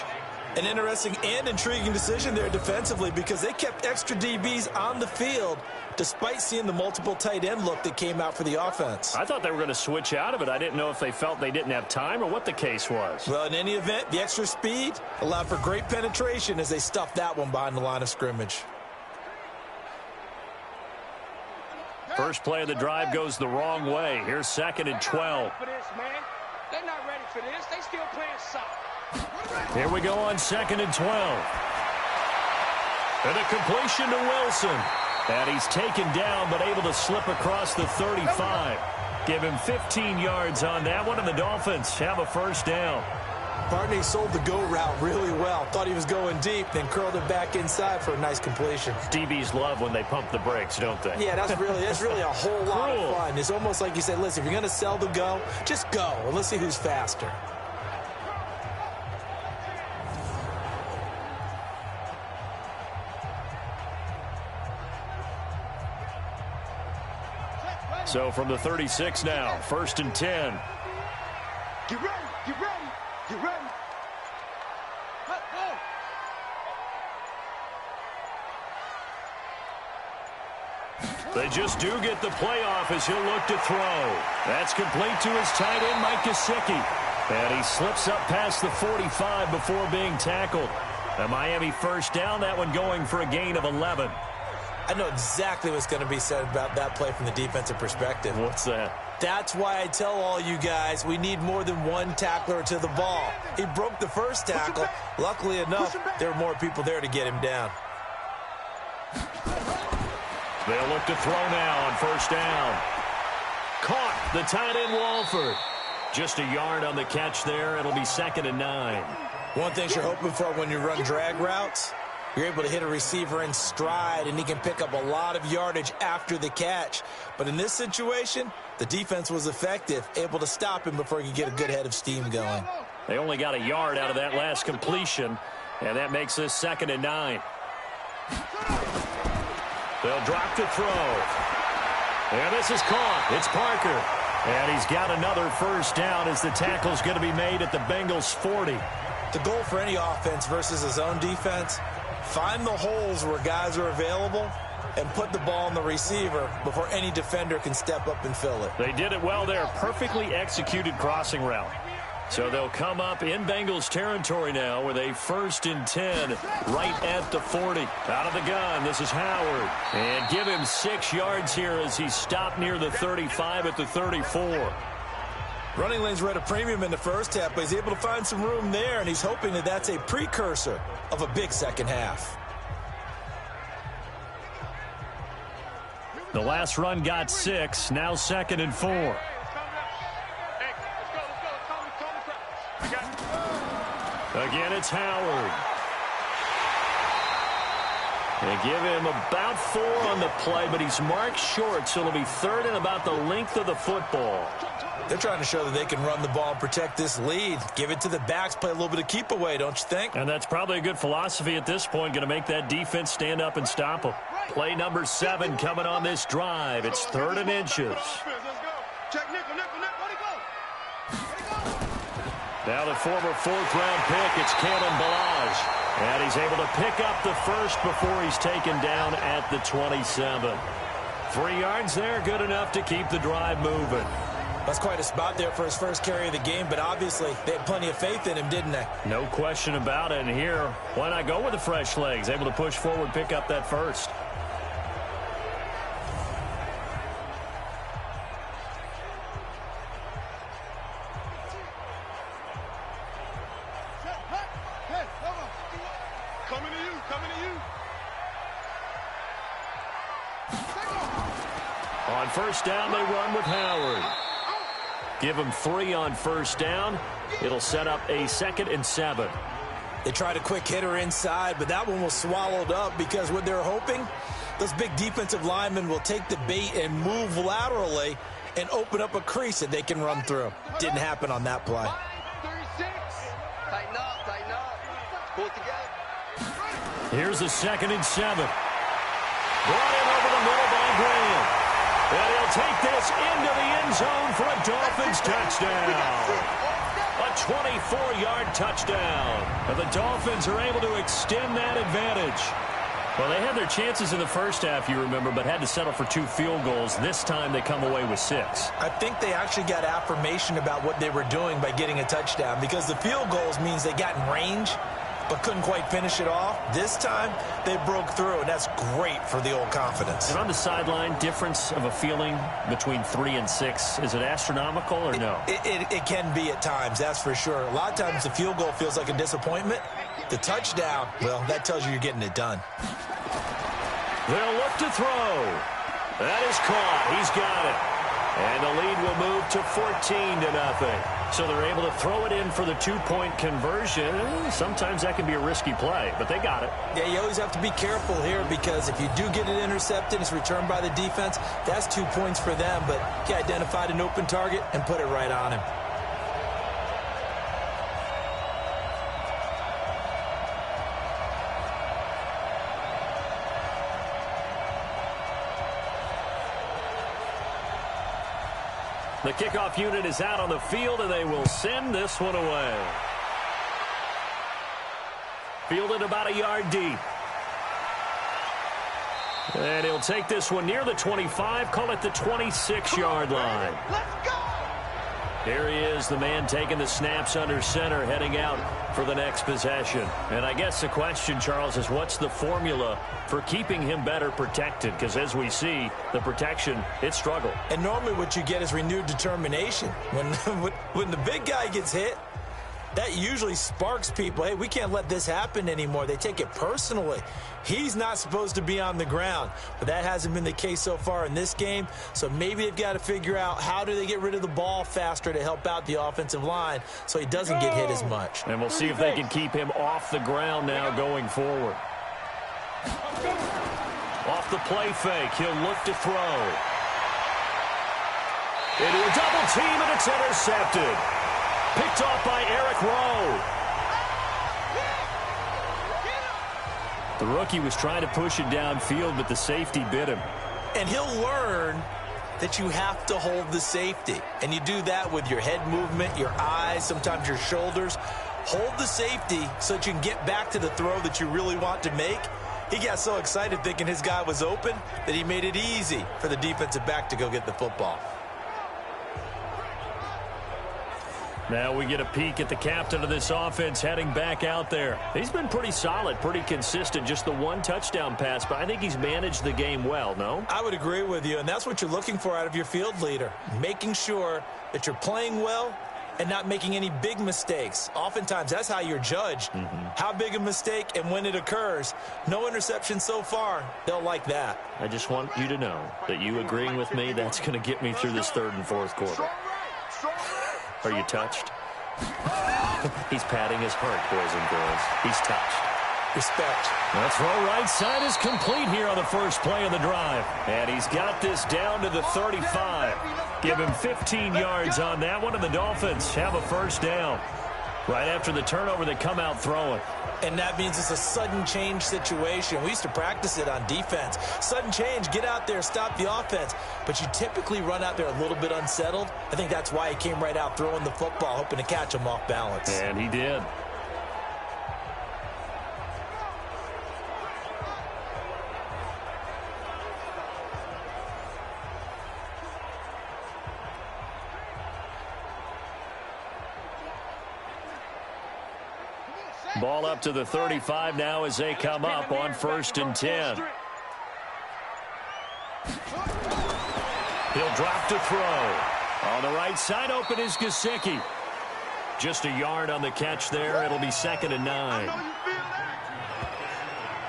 An interesting and intriguing decision there defensively because they kept extra DBs on the field despite seeing the multiple tight end look that came out for the offense. I thought they were going to switch out of it. I didn't know if they felt they didn't have time or what the case was. Well, in any event, the extra speed allowed for great penetration as they stuffed that one behind the line of scrimmage. First play of the drive goes the wrong way. Here's 2nd and 12. They're not ready for this. They still playing soft. Here we go on 2nd and 12. And a completion to Wilson. And he's taken down but able to slip across the 35. Give him 15 yards on that one, and the Dolphins have a first down. Barney sold the go route really well. Thought he was going deep, then curled it back inside for a nice completion. DBs love when they pump the brakes, don't they? Yeah, that's really a whole lot of fun. It's almost like you said, listen, if you're going to sell the go, just go, and let's see who's faster. So from the 36 now, 1st and 10. Get ready, get ready, get ready. They just do get the playoff as he'll look to throw. That's complete to his tight end, Mike Gesicki. And he slips up past the 45 before being tackled. A Miami first down, that one going for a gain of 11. I know exactly what's going to be said about that play from the defensive perspective. What's that? That's why I tell all you guys we need more than one tackler to the ball. He broke the first tackle. Luckily enough, there were more people there to get him down. They'll look to throw now on first down. Caught the tight end Walford. Just a yard on the catch there. It'll be 2nd and 9. One thing you're hoping for when you run drag routes, you're able to hit a receiver in stride, and he can pick up a lot of yardage after the catch. But in this situation, the defense was effective, able to stop him before he could get a good head of steam going. They only got a yard out of that last completion, and that makes this 2nd and 9. They'll drop to throw. And this is caught. It's Parker. And he's got another first down as the tackle's going to be made at the Bengals 40. The goal for any offense versus his own defense, find the holes where guys are available and put the ball on the receiver before any defender can step up and fill it. They did it well there. Perfectly executed crossing route. So they'll come up in Bengals territory now with a 1st and 10 right at the 40. Out of the gun, this is Howard. And give him 6 yards here as he stopped near the 35 at the 34. Running lanes were at a premium in the first half, but he's able to find some room there, and he's hoping that that's a precursor of a big second half. The last run got 6, now 2nd and 4. Again, it's Howard. They give him about 4 on the play, but he's marked short, so it'll be 3rd and about the length of the football. They're trying to show that they can run the ball and protect this lead. Give it to the backs, play a little bit of keep away, don't you think? And that's probably a good philosophy at this point, going to make that defense stand up and stop them. Play number 7 coming on this drive. It's 3rd and inches. Now the former 4th-round pick, it's Kalen Ballage. And he's able to pick up the first before he's taken down at the 27. 3 yards there, good enough to keep the drive moving. That's quite a spot there for his first carry of the game, but obviously they had plenty of faith in him, didn't they? No question about it. And here, why not go with the fresh legs? Able to push forward, pick up that first. On first down, they run with Howard. Give him 3 on first down. It'll set up a 2nd and 7. They tried a quick hitter inside, but that one was swallowed up because what they're hoping, those big defensive linemen will take the bait and move laterally and open up a crease that they can run through. Didn't happen on that play. 36. Tighten up. Pull it together. Here's a 2nd and 7. Brought in over the middle by Graham. And he'll take this into the end zone for a Dolphins touchdown. A 24-yard touchdown. And the Dolphins are able to extend that advantage. Well, they had their chances in the first half, you remember, but had to settle for 2 field goals. This time they come away with 6. I think they actually got affirmation about what they were doing by getting a touchdown, because the field goals means they got in range but couldn't quite finish it off. This time they broke through, and that's great for the old confidence. And on the sideline, difference of a feeling between 3 and 6, is it astronomical or no? It can be at times, that's for sure. A lot of times the field goal feels like a disappointment. The touchdown, well, that tells you you're getting it done. They'll look to throw. That is caught. He's got it. And the lead will move to 14-0. So they're able to throw it in for the 2-point conversion. Sometimes that can be a risky play, but they got it. Yeah, you always have to be careful here, because if you do get it intercepted, it's returned by the defense, that's 2 points for them. But he identified an open target and put it right on him. The kickoff unit is out on the field, and they will send this one away. Fielded about a yard deep. And he'll take this one near the 25, call it the 26-yard line. Let's go! Here he is, the man taking the snaps under center, heading out for the next possession. And I guess the question, Charles, is what's the formula for keeping him better protected? Because as we see, the protection, it struggled. And normally what you get is renewed determination. When the big guy gets hit, that usually sparks people. Hey, we can't let this happen anymore. They take it personally. He's not supposed to be on the ground, but that hasn't been the case so far in this game. So maybe they've got to figure out how do they get rid of the ball faster to help out the offensive line so he doesn't get hit as much. And we'll see if they can keep him off the ground now going forward. Off the play fake, he'll look to throw. Into a double team, and it's intercepted. Picked off by Eric Rowe. The rookie was trying to push it downfield, but the safety bit him. And he'll learn that you have to hold the safety. And you do that with your head movement, your eyes, sometimes your shoulders. Hold the safety so that you can get back to the throw that you really want to make. He got so excited thinking his guy was open that he made it easy for the defensive back to go get the football. Now we get a peek at the captain of this offense heading back out there. He's been pretty solid, pretty consistent, just the 1 touchdown pass, but I think he's managed the game well, no? I would agree with you, and that's what you're looking for out of your field leader, making sure that you're playing well and not making any big mistakes. Oftentimes, that's how you're judged. How big a mistake and when it occurs. No interception so far. They'll like that. I just want you to know that you agreeing with me, that's going to get me through this 3rd and 4th quarter. Are you touched? He's patting his heart, boys and girls. He's touched. Respect. The throw right side is complete here on the first play of the drive. And he's got this down to the 35. Give him 15 yards on that one, and the Dolphins have a first down. Right after the turnover, they come out throwing. And that means it's a sudden change situation. We used to practice it on defense. Sudden change, get out there, stop the offense. But you typically run out there a little bit unsettled. I think that's why he came right out throwing the football, hoping to catch him off balance. And he did. Ball up to the 35 now as they come up on 1st and 10. He'll drop to throw. On the right side, open is Gesicki. Just a yard on the catch there. It'll be 2nd and 9.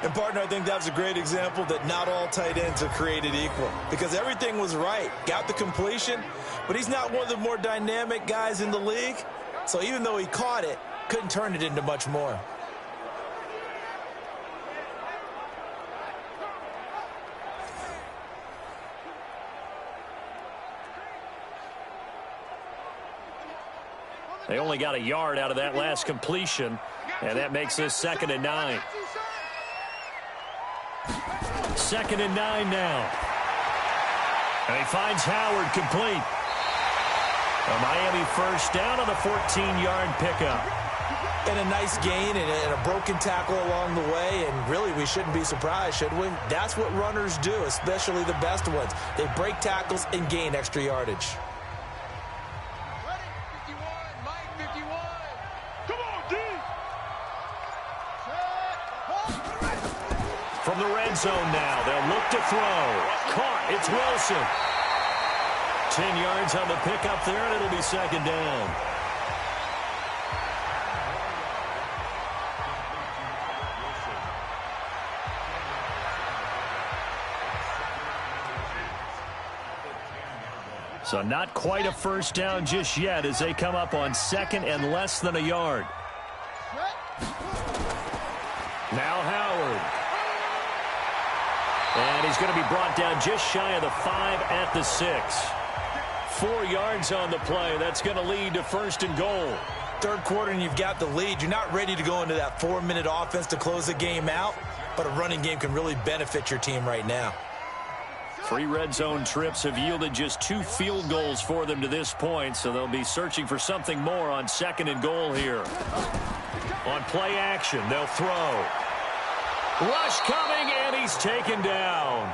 And, partner, I think that's a great example that not all tight ends are created equal, because everything was right. Got the completion, but he's not one of the more dynamic guys in the league. So even though he caught it, couldn't turn it into much more. They only got a yard out of that last completion, and that makes this 2nd and 9. 2nd and 9 now. And he finds Howard complete. A Miami first down on the 14-yard pickup. And a nice gain and a broken tackle along the way, and really we shouldn't be surprised, should we? That's what runners do, especially the best ones. They break tackles and gain extra yardage. Ready? 51, Mike 51. Come on, D. From the red zone now, they'll look to throw. Caught, it's Wilson. 10 yards on the pickup there, and it'll be 2nd down. So not quite a first down just yet as they come up on 2nd and less than a yard. Now Howard. And he's going to be brought down just shy of the 5 at the 6. 4 yards on the play. That's going to lead to 1st and goal. Third quarter and you've got the lead. You're not ready to go into that 4-minute offense to close the game out, but a running game can really benefit your team right now. 3 red zone trips have yielded just 2 field goals for them to this point, so they'll be searching for something more on 2nd and goal here. On play action, they'll throw. Rush coming, and he's taken down.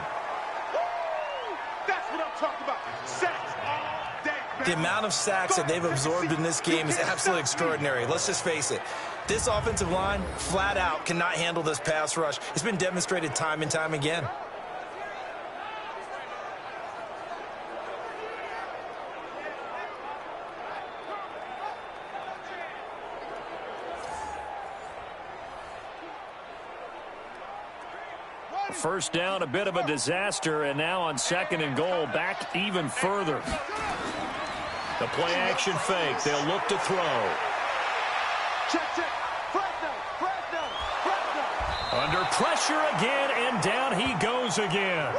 That's what I'm talking about. Sacks all day, baby. The amount of sacks that they've absorbed in this game is absolutely extraordinary. Let's just face it. This offensive line, flat out, cannot handle this pass rush. It's been demonstrated time and time again. First down, a bit of a disaster, and now on 2nd and goal, back even further. The play action fake. They'll look to throw. Check. Under pressure again, and down he goes again.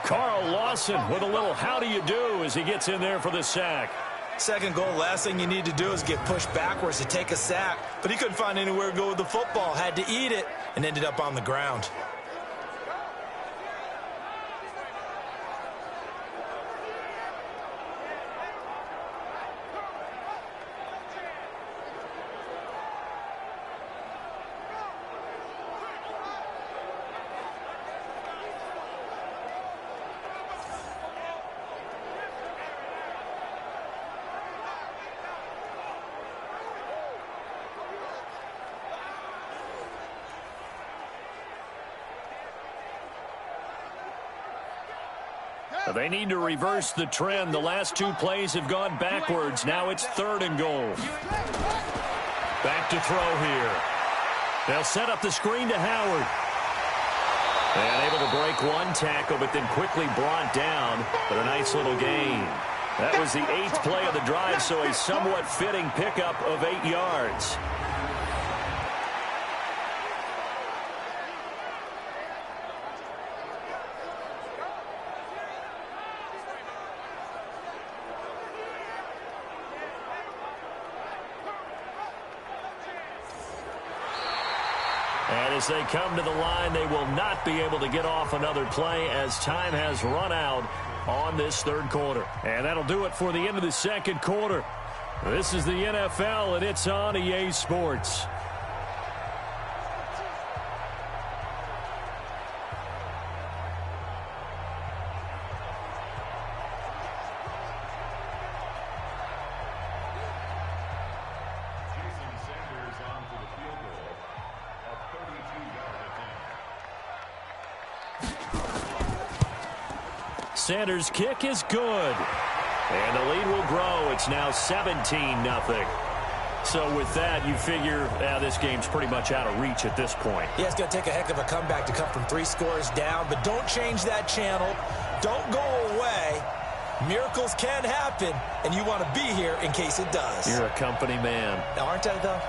Carl Lawson with a little how do you do as he gets in there for the sack. 2nd goal, last thing you need to do is get pushed backwards to take a sack, but he couldn't find anywhere to go with the football, had to eat it, and ended up on the ground. They need to reverse the trend. The last 2 plays have gone backwards. Now it's 3rd and goal. Back to throw here. They'll set up the screen to Howard. And able to break 1 tackle, but then quickly brought down. But a nice little gain. That was the 8th play of the drive, so a somewhat fitting pickup of 8 yards. And as they come to the line, they will not be able to get off another play as time has run out on this 3rd quarter. And that'll do it for the end of the 2nd quarter. This is the NFL, and it's on EA Sports. Sanders' kick is good. And the lead will grow. It's now 17-0. So with that, you figure this game's pretty much out of reach at this point. Yeah, it's going to take a heck of a comeback to come from 3 scores down, but don't change that channel. Don't go away. Miracles can happen, and you want to be here in case it does. You're a company man. Aren't I, though?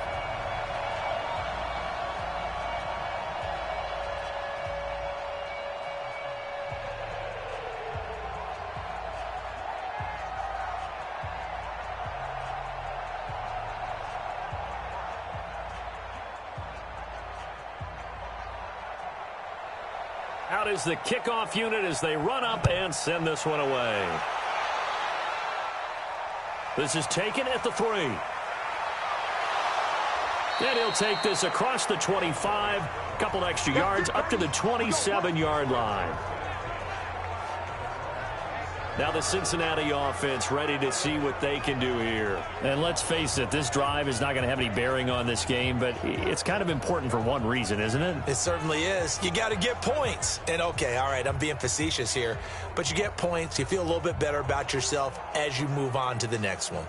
Out is the kickoff unit as they run up and send this one away. This is taken at the 3. And he'll take this across the 25, a couple extra yards up to the 27-yard line. Now the Cincinnati offense ready to see what they can do here. And let's face it, this drive is not going to have any bearing on this game, but it's kind of important for one reason, isn't it? It certainly is. You got to get points. And, okay, all right, I'm being facetious here. But you get points. You feel a little bit better about yourself as you move on to the next one.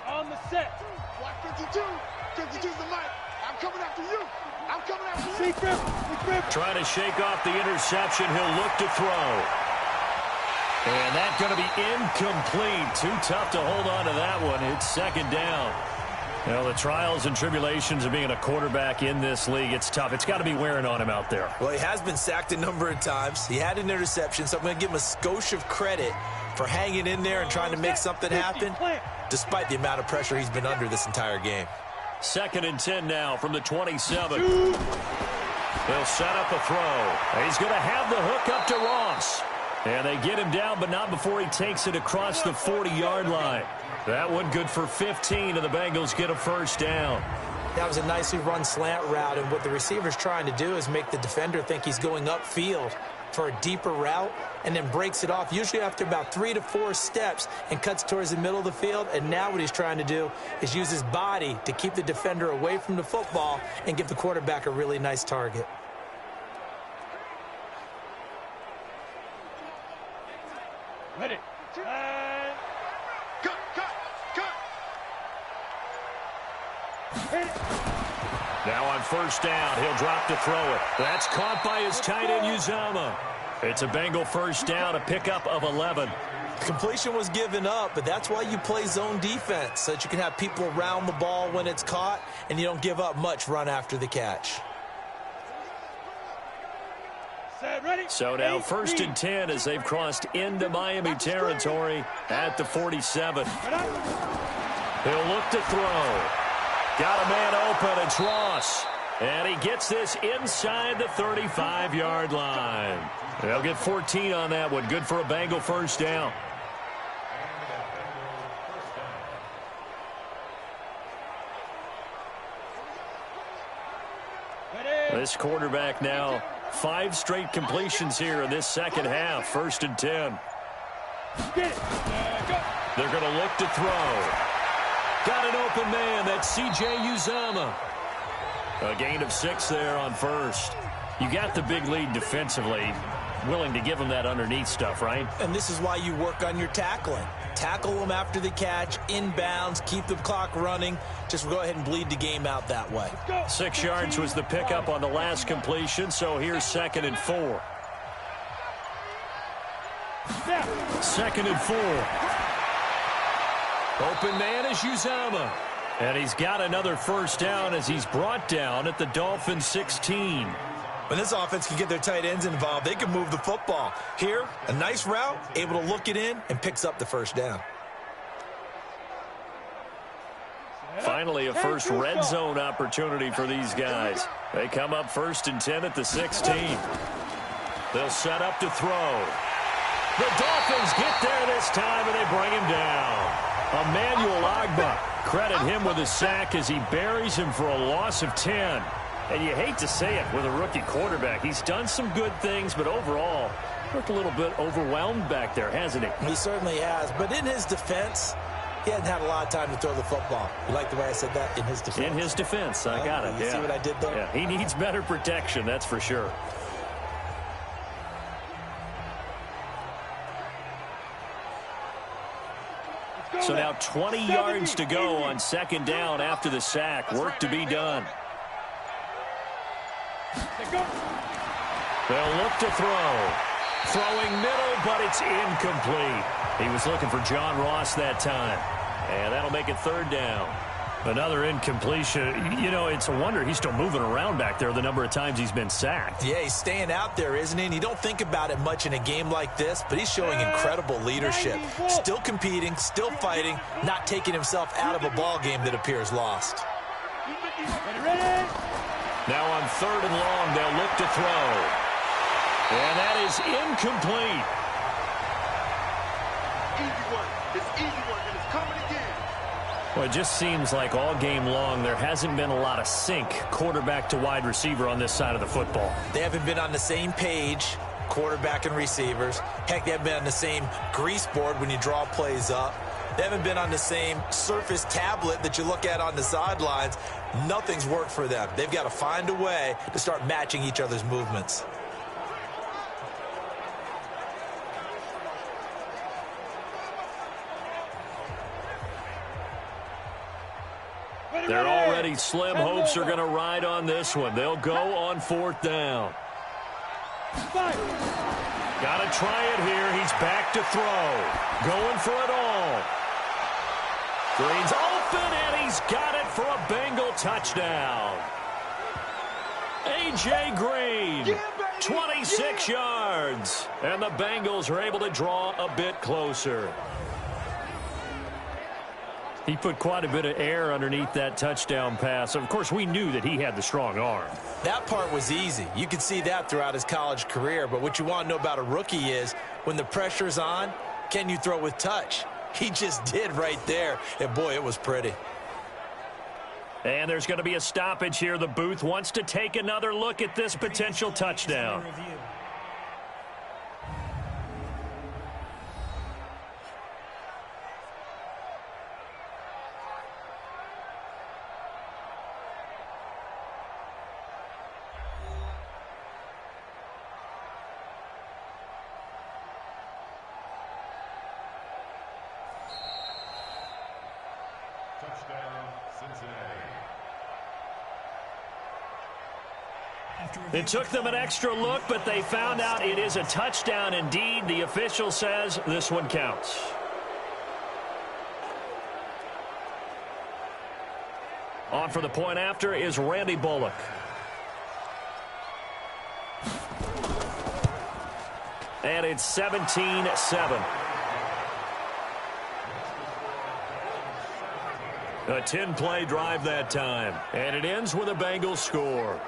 On the set. Watch 52. 52's the mic. I'm coming after you. I'm coming after you. Trying to shake off the interception. He'll look to throw. And that's going to be incomplete. Too tough to hold on to that one. It's second down. You know, the trials and tribulations of being a quarterback in this league, it's tough. It's got to be wearing on him out there. Well, he has been sacked a number of times. He had an interception, so I'm going to give him a skosh of credit for hanging in there and trying to make something happen, despite the amount of pressure he's been under this entire game. Second and 10 now from the 27. They'll set up a throw. He's going to have the hook up to Ross. And they get him down, but not before he takes it across the 40-yard line. That one good for 15, and the Bengals get a first down. That was a nicely run slant route, and what the receiver's trying to do is make the defender think he's going upfield for a deeper route, and then breaks it off, usually after about 3 to 4 steps, and cuts towards the middle of the field. And now what he's trying to do is use his body to keep the defender away from the football and give the quarterback a really nice target. Ready. Cut. Now on first down, he'll drop to throw it. That's caught by his tight end, Uzomah. It's a Bengal first down, a pickup of 11. Completion was given up, but that's why you play zone defense, so that you can have people around the ball when it's caught, and you don't give up much run after the catch. So now first and 10 as they've crossed into Miami territory at the 47. He'll look to throw. Got a man open. It's Ross. And he gets this inside the 35-yard line. They'll get 14 on that one. Good for a Bengal first down. This quarterback now 5 straight completions here in this second half. First and 10. They're going to look to throw. Got an open man. That's C.J. Uzomah. A gain of 6 there on first. You got the big lead defensively. Willing to give him that underneath stuff, right? And this is why you work on your tackling. Tackle them after the catch, inbounds, keep the clock running. Just go ahead and bleed the game out that way. 6 yards was the pickup on the last completion, so here's second and 4. Second and 4. Open man is Uzomah. And he's got another first down as he's brought down at the Dolphins 16. When this offense can get their tight ends involved, they can move the football. Here, a nice route, able to look it in, and picks up the first down. Finally, a first red zone opportunity for these guys. They come up first and 10 at the 16. They'll set up to throw. The Dolphins get there this time, and they bring him down. Emmanuel Ogbah, credit him with a sack as he buries him for a loss of 10. And you hate to say it with a rookie quarterback. He's done some good things, but overall, looked a little bit overwhelmed back there, hasn't he? He certainly has. But in his defense, he hasn't had a lot of time to throw the football. You like the way I said that? In his defense. In his defense. I got it. You see what I did there? Yeah, he needs better protection, that's for sure. So now 20 yards to go on second down after the sack. Work to be done. They'll look to throw. Throwing middle, but it's incomplete. He was looking for John Ross that time. And that'll make it third down. Another incompletion. You know, it's a wonder he's still moving around back there the number of times he's been sacked. Yeah, he's staying out there, isn't he? And you don't think about it much in a game like this, but he's showing incredible leadership. Still competing, still fighting, not taking himself out of a ball game that appears lost. Now on 3rd and long, they'll look to throw. And that is incomplete. Easy one. It's easy one, and it's coming again. Well, it just seems like all game long there hasn't been a lot of sync quarterback to wide receiver on this side of the football. They haven't been on the same page, quarterback and receivers. Heck, they haven't been on the same grease board when you draw plays up. They haven't been on the same Surface tablet that you look at on the sidelines. Nothing's worked for them. They've got to find a way to start matching each other's movements. They're already slim hopes are going to ride on this one. They'll go on 4th down. Got to try it here. He's back to throw. Going for it all. Green's open, and he's got it for a Bengal touchdown. A.J. Green, 26 yards. And the Bengals are able to draw a bit closer. He put quite a bit of air underneath that touchdown pass. Of course, we knew that he had the strong arm. That part was easy. You could see that throughout his college career. But what you want to know about a rookie is when the pressure's on, can you throw with touch? He just did right there. And, boy, it was pretty. And there's going to be a stoppage here. The booth wants to take another look at this potential touchdown. It took them an extra look, but they found out it is a touchdown indeed. The official says this one counts. On for the point after is Randy Bullock. And it's 17-7. A 10-play drive that time. And it ends with a Bengals score.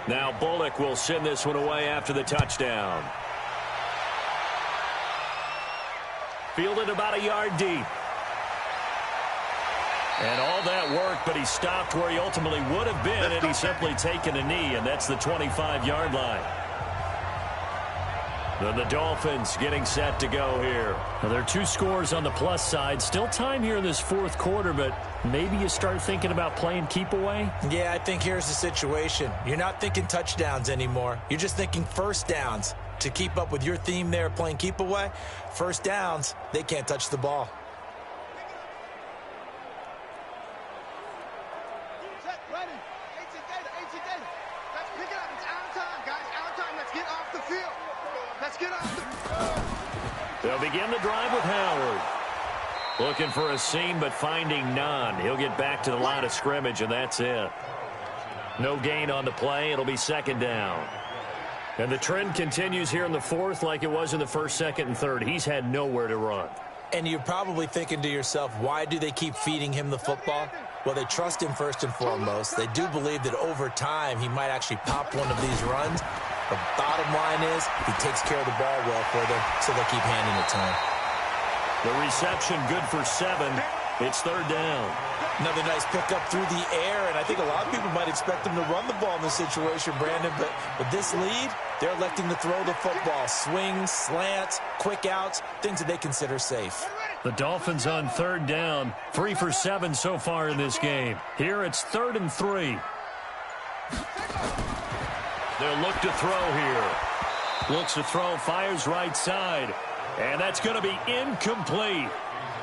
Now Bullock will send this one away after the touchdown. Fielded about a yard deep. And all that work, but he stopped where he ultimately would have been, and he's simply taken a knee, and that's the 25-yard line. Then the Dolphins getting set to go here. Now, there are 2 scores on the plus side. Still time here in this 4th quarter, but maybe you start thinking about playing keep away? Yeah, I think here's the situation. You're not thinking touchdowns anymore. You're just thinking first downs. To keep up with your theme there, playing keep away, first downs, they can't touch the ball. Set, ready. 18 data. Let's pick it up. It's out of time, guys. Out of time. Let's get off the field. Let's get off the field. They'll begin the drive with Howard. Looking for a seam, but finding none. He'll get back to the line of scrimmage, and that's it. No gain on the play. It'll be 2nd down. And the trend continues here in the 4th like it was in the 1st, 2nd, and 3rd. He's had nowhere to run. And you're probably thinking to yourself, why do they keep feeding him the football? Well, they trust him first and foremost. They do believe that over time he might actually pop one of these runs. The bottom line is he takes care of the ball well for them, so they'll keep handing it to him. The reception good for 7. It's 3rd down. Another nice pickup through the air, and I think a lot of people might expect them to run the ball in this situation, Brandon, but with this lead, they're electing to throw the football. Swings, slants, quick outs, things that they consider safe. The Dolphins on third down, 3 for 7 so far in this game. Here it's 3rd and 3. They'll look to throw here. Looks to throw, fires right side, and that's going to be incomplete.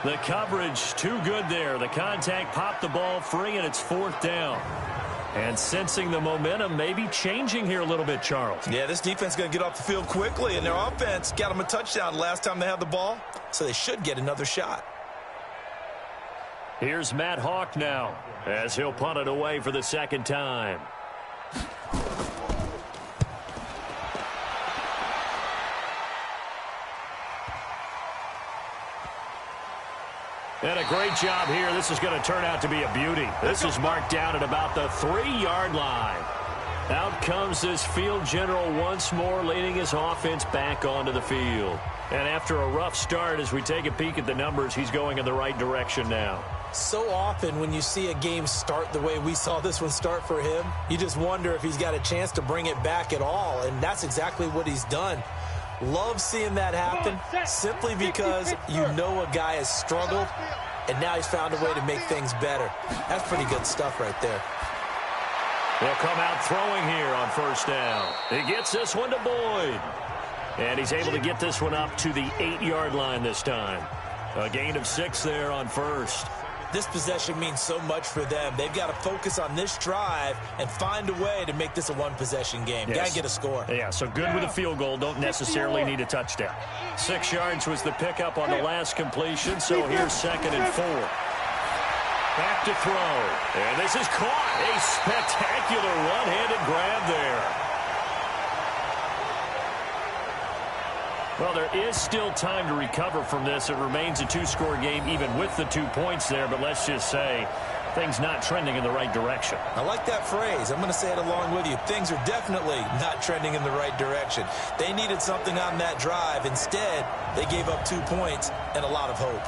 The coverage too good there. The contact popped the ball free, and it's 4th down. And sensing the momentum maybe changing here a little bit, Charles. Yeah, this defense is going to get off the field quickly, and their offense got them a touchdown last time they had the ball, so they should get another shot. Here's Matt Hawk now as he'll punt it away for the second time. And a great job here. This is going to turn out to be a beauty. This is marked down at about the 3-yard line. Out comes this field general once more, leading his offense back onto the field. And after a rough start, as we take a peek at the numbers, he's going in the right direction now. So often when you see a game start the way we saw this one start for him, you just wonder if he's got a chance to bring it back at all, and that's exactly what he's done. Love seeing that happen simply because you know a guy has struggled, and now he's found a way to make things better. That's pretty good stuff right there. They'll come out throwing here on 1st down. He gets this one to Boyd. And he's able to get this one up to the 8-yard line this time. A gain of 6 there on 1st. This possession means so much for them. They've got to focus on this drive and find a way to make this a one-possession game. Yes. Got to get a score. Yeah, so good with a field goal. Don't necessarily need a touchdown. 6 yards was the pickup on the last completion, so here's 2nd and 4. Back to throw. And this is caught. A spectacular one-handed grab there. Well, there is still time to recover from this. It remains a 2-score game even with the 2 points there, but let's just say things not trending in the right direction. I like that phrase. I'm going to say it along with you. Things are definitely not trending in the right direction. They needed something on that drive. Instead, they gave up 2 points and a lot of hope.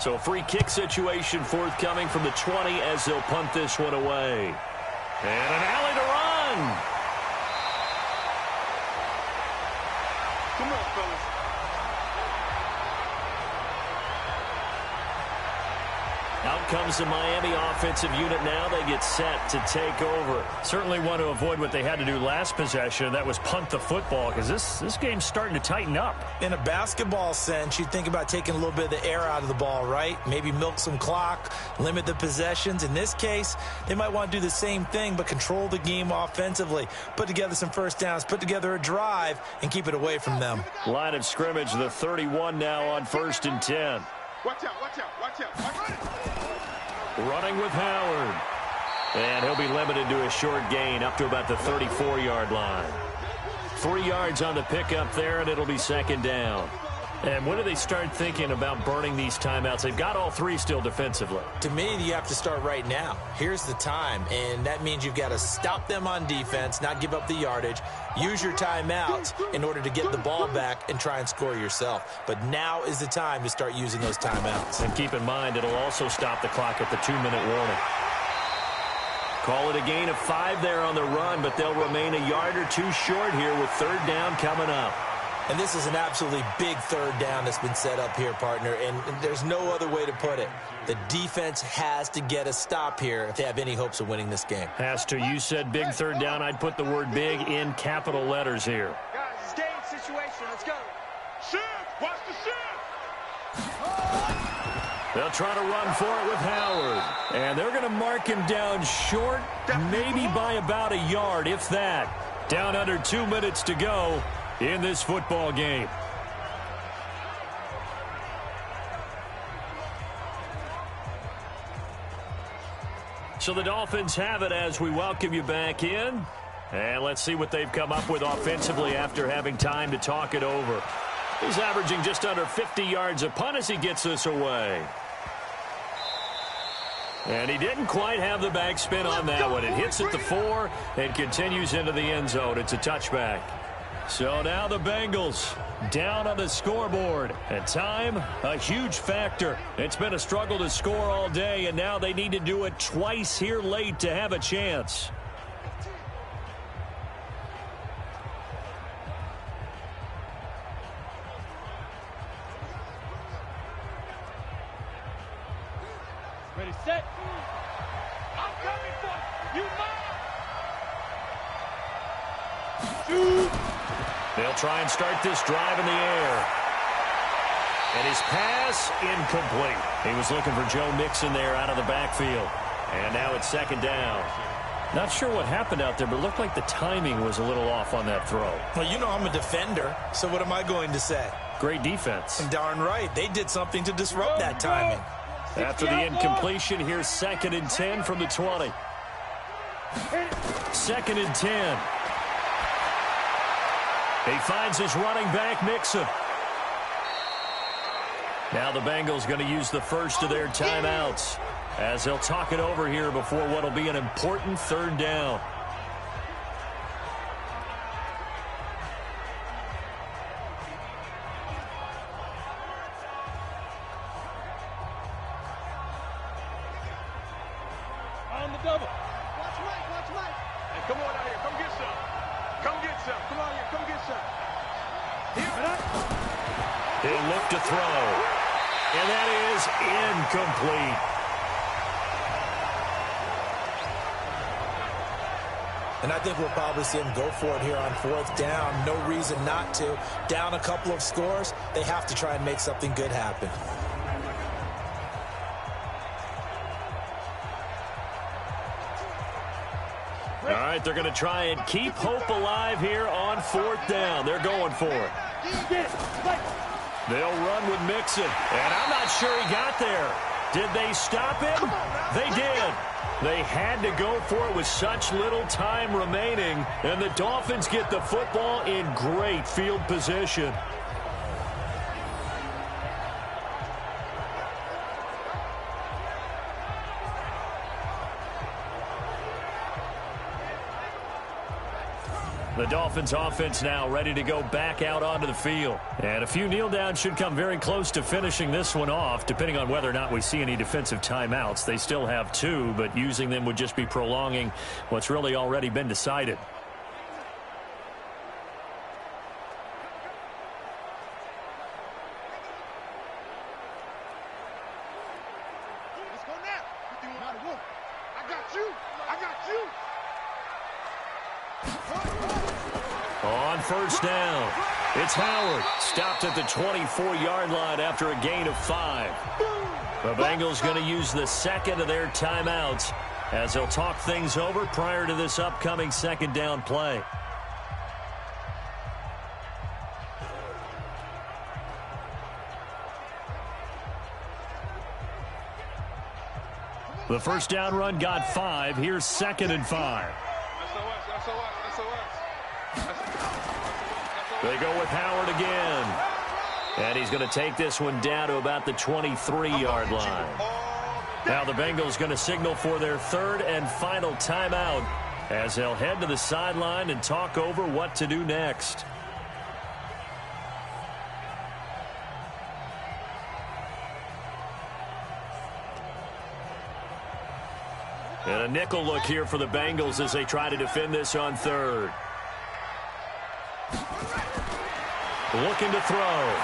So a free kick situation forthcoming from the 20 as they'll punt this one away. And an alley to run. Come on, fellas. Out comes the Miami offensive unit now. They get set to take over. Certainly want to avoid what they had to do last possession. That was punt the football, because this game's starting to tighten up. In a basketball sense, you think about taking a little bit of the air out of the ball, right? Maybe milk some clock, limit the possessions. In this case, they might want to do the same thing, but control the game offensively. Put together some first downs, put together a drive, and keep it away from them. Line of scrimmage, the 31 now on 1st and 10. Watch out, watch out, watch out. Running with Howard. And he'll be limited to a short gain up to about the 34-yard line. 3 yards on the pickup there, and it'll be 2nd down. And when do they start thinking about burning these timeouts? They've got all 3 still defensively. To me, you have to start right now. Here's the time, and that means you've got to stop them on defense, not give up the yardage, use your timeouts in order to get the ball back and try and score yourself. But now is the time to start using those timeouts. And keep in mind, it'll also stop the clock at the 2-minute warning. Call it a gain of 5 there on the run, but they'll remain a yard or 2 short here with 3rd down coming up. And this is an absolutely big 3rd down that's been set up here, partner, and there's no other way to put it. The defense has to get a stop here if they have any hopes of winning this game. Has to. You said big 3rd down. I'd put the word big in capital letters here. Guys, it's game situation. Let's go. Shift! Watch the shift! They'll try to run for it with Howard. And they're going to mark him down short, maybe by about a yard, if that. Down under 2 minutes to go in this football game. So the Dolphins have it as we welcome you back in. And let's see what they've come up with offensively after having time to talk it over. He's averaging just under 50 yards a punt as he gets this away. And he didn't quite have the backspin on that one. It hits at the 4 and continues into the end zone. It's a touchback. So now the Bengals down on the scoreboard. And time, a huge factor. It's been a struggle to score all day, and now they need to do it twice here late to have a chance. Ready, set. I'm coming for you. You mine. They'll try and start this drive in the air. And his pass incomplete. He was looking for Joe Mixon there out of the backfield. And now it's second down. Not sure what happened out there, but it looked like the timing was a little off on that throw. Well, you know I'm a defender, so what am I going to say? Great defense. And darn right, they did something to disrupt that timing. After the incompletion, here's 2nd and 10 from the 20. 2nd and 10. He finds his running back, Mixon. Now the Bengals going to use the first of their timeouts as they'll talk it over here before what will be an important 3rd down. On the double. Watch Mike, watch Mike. Hey, come on out here. Come get some. Come get some. Come on here. Come get some. He'll look to throw. And that is incomplete. And I think we'll probably see him go for it here on 4th down. No reason not to. Down a couple of scores, they have to try and make something good happen. All right, they're going to try and keep hope alive here on 4th down. They're going for it. They'll run with Mixon. And I'm not sure he got there. Did they stop him? They did. They had to go for it with such little time remaining. And the Dolphins get the football in great field position. The Dolphins offense now ready to go back out onto the field. And a few kneel downs should come very close to finishing this one off, depending on whether or not we see any defensive timeouts. They still have 2, but using them would just be prolonging what's really already been decided. Let's go now. You do not work. I got you. I got you. On 1st down, it's Howard. Stopped at the 24-yard line after a gain of 5. The Bengals going to use the 2nd of their timeouts as they'll talk things over prior to this upcoming 2nd down play. The 1st down run got 5. Here's 2nd and 5. They go with Howard again. And he's going to take this one down to about the 23-yard line. Now the Bengals going to signal for their 3rd and final timeout as they'll head to the sideline and talk over what to do next. And a nickel look here for the Bengals as they try to defend this on 3rd. Looking to throw.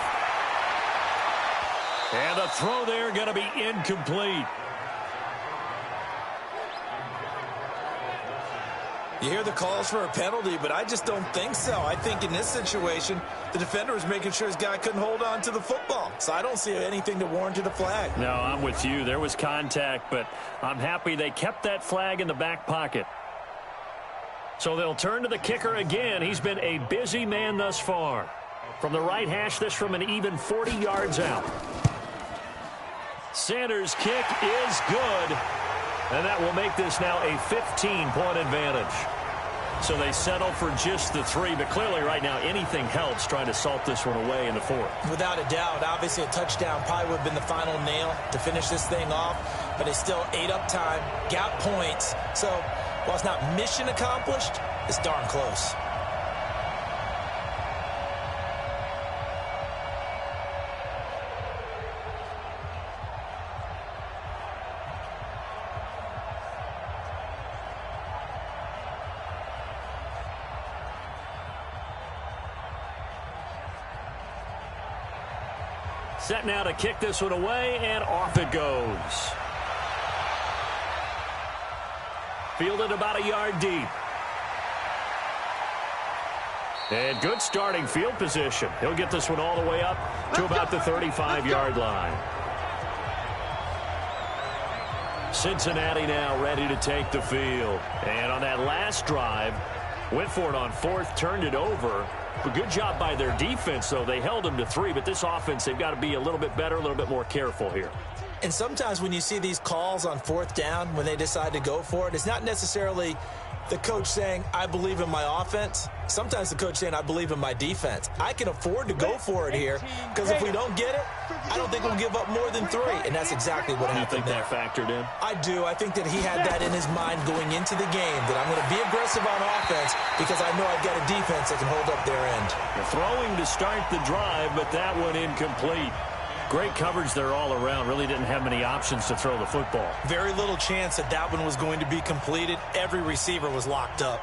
And the throw there going to be incomplete. You hear the calls for a penalty, but I just don't think so. I think in this situation, the defender was making sure his guy couldn't hold on to the football. So I don't see anything that warranted a flag. No, I'm with you. There was contact, but I'm happy they kept that flag in the back pocket. So they'll turn to the kicker again. He's been a busy man thus far. From the right hash, this from an even 40 yards out. Sanders' kick is good. And that will make this now a 15-point advantage. So they settle for just the 3, but clearly right now anything helps trying to salt this one away in the 4th. Without a doubt, obviously a touchdown probably would have been the final nail to finish this thing off, but they still ate up time, got points. So while it's not mission accomplished, it's darn close. Set now to kick this one away, and off it goes. Fielded about a yard deep. And good starting field position. He'll get this one all the way up to about the 35-yard line. Cincinnati now ready to take the field. And on that last drive, went for it on 4th, turned it over. But good job by their defense, though. They held them to 3, but this offense, they've got to be a little bit better, a little bit more careful here. And sometimes when you see these calls on 4th down, when they decide to go for it, it's not necessarily the coach saying, I believe in my offense. Sometimes the coach saying, I believe in my defense. I can afford to go for it here because if we don't get it, I don't think we'll give up more than 3. And that's exactly what happened there. You think that factored in? I do. I think that he had that in his mind going into the game, that I'm going to be aggressive on offense because I know I've got a defense that can hold up their end. They're throwing to start the drive, but that one incomplete. Great coverage there all around. Really didn't have many options to throw the football. Very little chance that that one was going to be completed. Every receiver was locked up.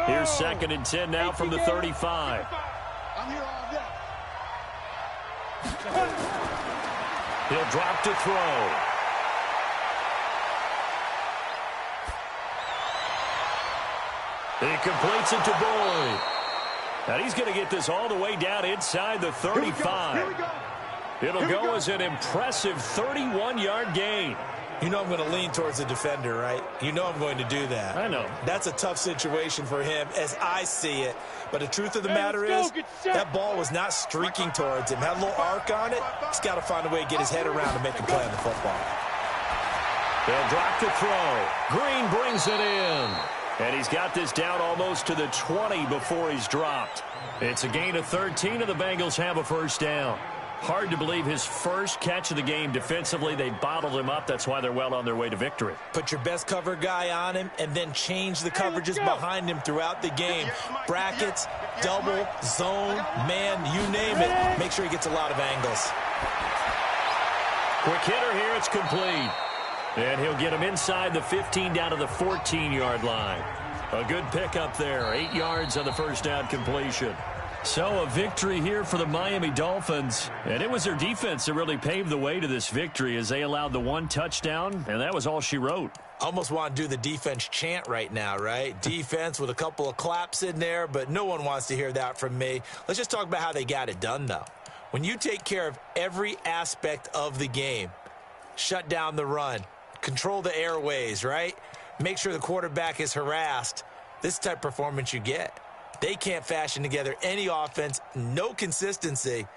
Here's 2nd and 10 now from the 35. I'm here all day. He'll drop to throw. He completes it to Boyd. And he's going to get this all the way down inside the 35. Here we go. It'll go as an impressive 31-yard gain. You know I'm going to lean towards the defender, right? You know I'm going to do that. I know. That's a tough situation for him as I see it. But the truth of the matter is that ball was not streaking towards him. Had a little arc on it. He's got to find a way to get his head around and make a play on the football. They'll drop to throw. Green brings it in. And he's got this down almost to the 20 before he's dropped. It's a gain of 13, and the Bengals have a 1st down. Hard to believe his first catch of the game defensively. They bottled him up. That's why they're well on their way to victory. Put your best cover guy on him and then change the coverages behind him throughout the game. Brackets, double, zone, man, you name it. Make sure he gets a lot of angles. Quick hitter here. It's complete. And he'll get him inside the 15 down to the 14-yard line. A good pickup there. 8 yards on the 1st down completion. So a victory here for the Miami Dolphins. And it was their defense that really paved the way to this victory as they allowed the 1 touchdown, and that was all she wrote. Almost want to do the defense chant right now, right? Defense with a couple of claps in there, but no one wants to hear that from me. Let's just talk about how they got it done, though. When you take care of every aspect of the game, shut down the run, control the airways, right? Make sure the quarterback is harassed. This type of performance you get. They can't fashion together any offense, no consistency.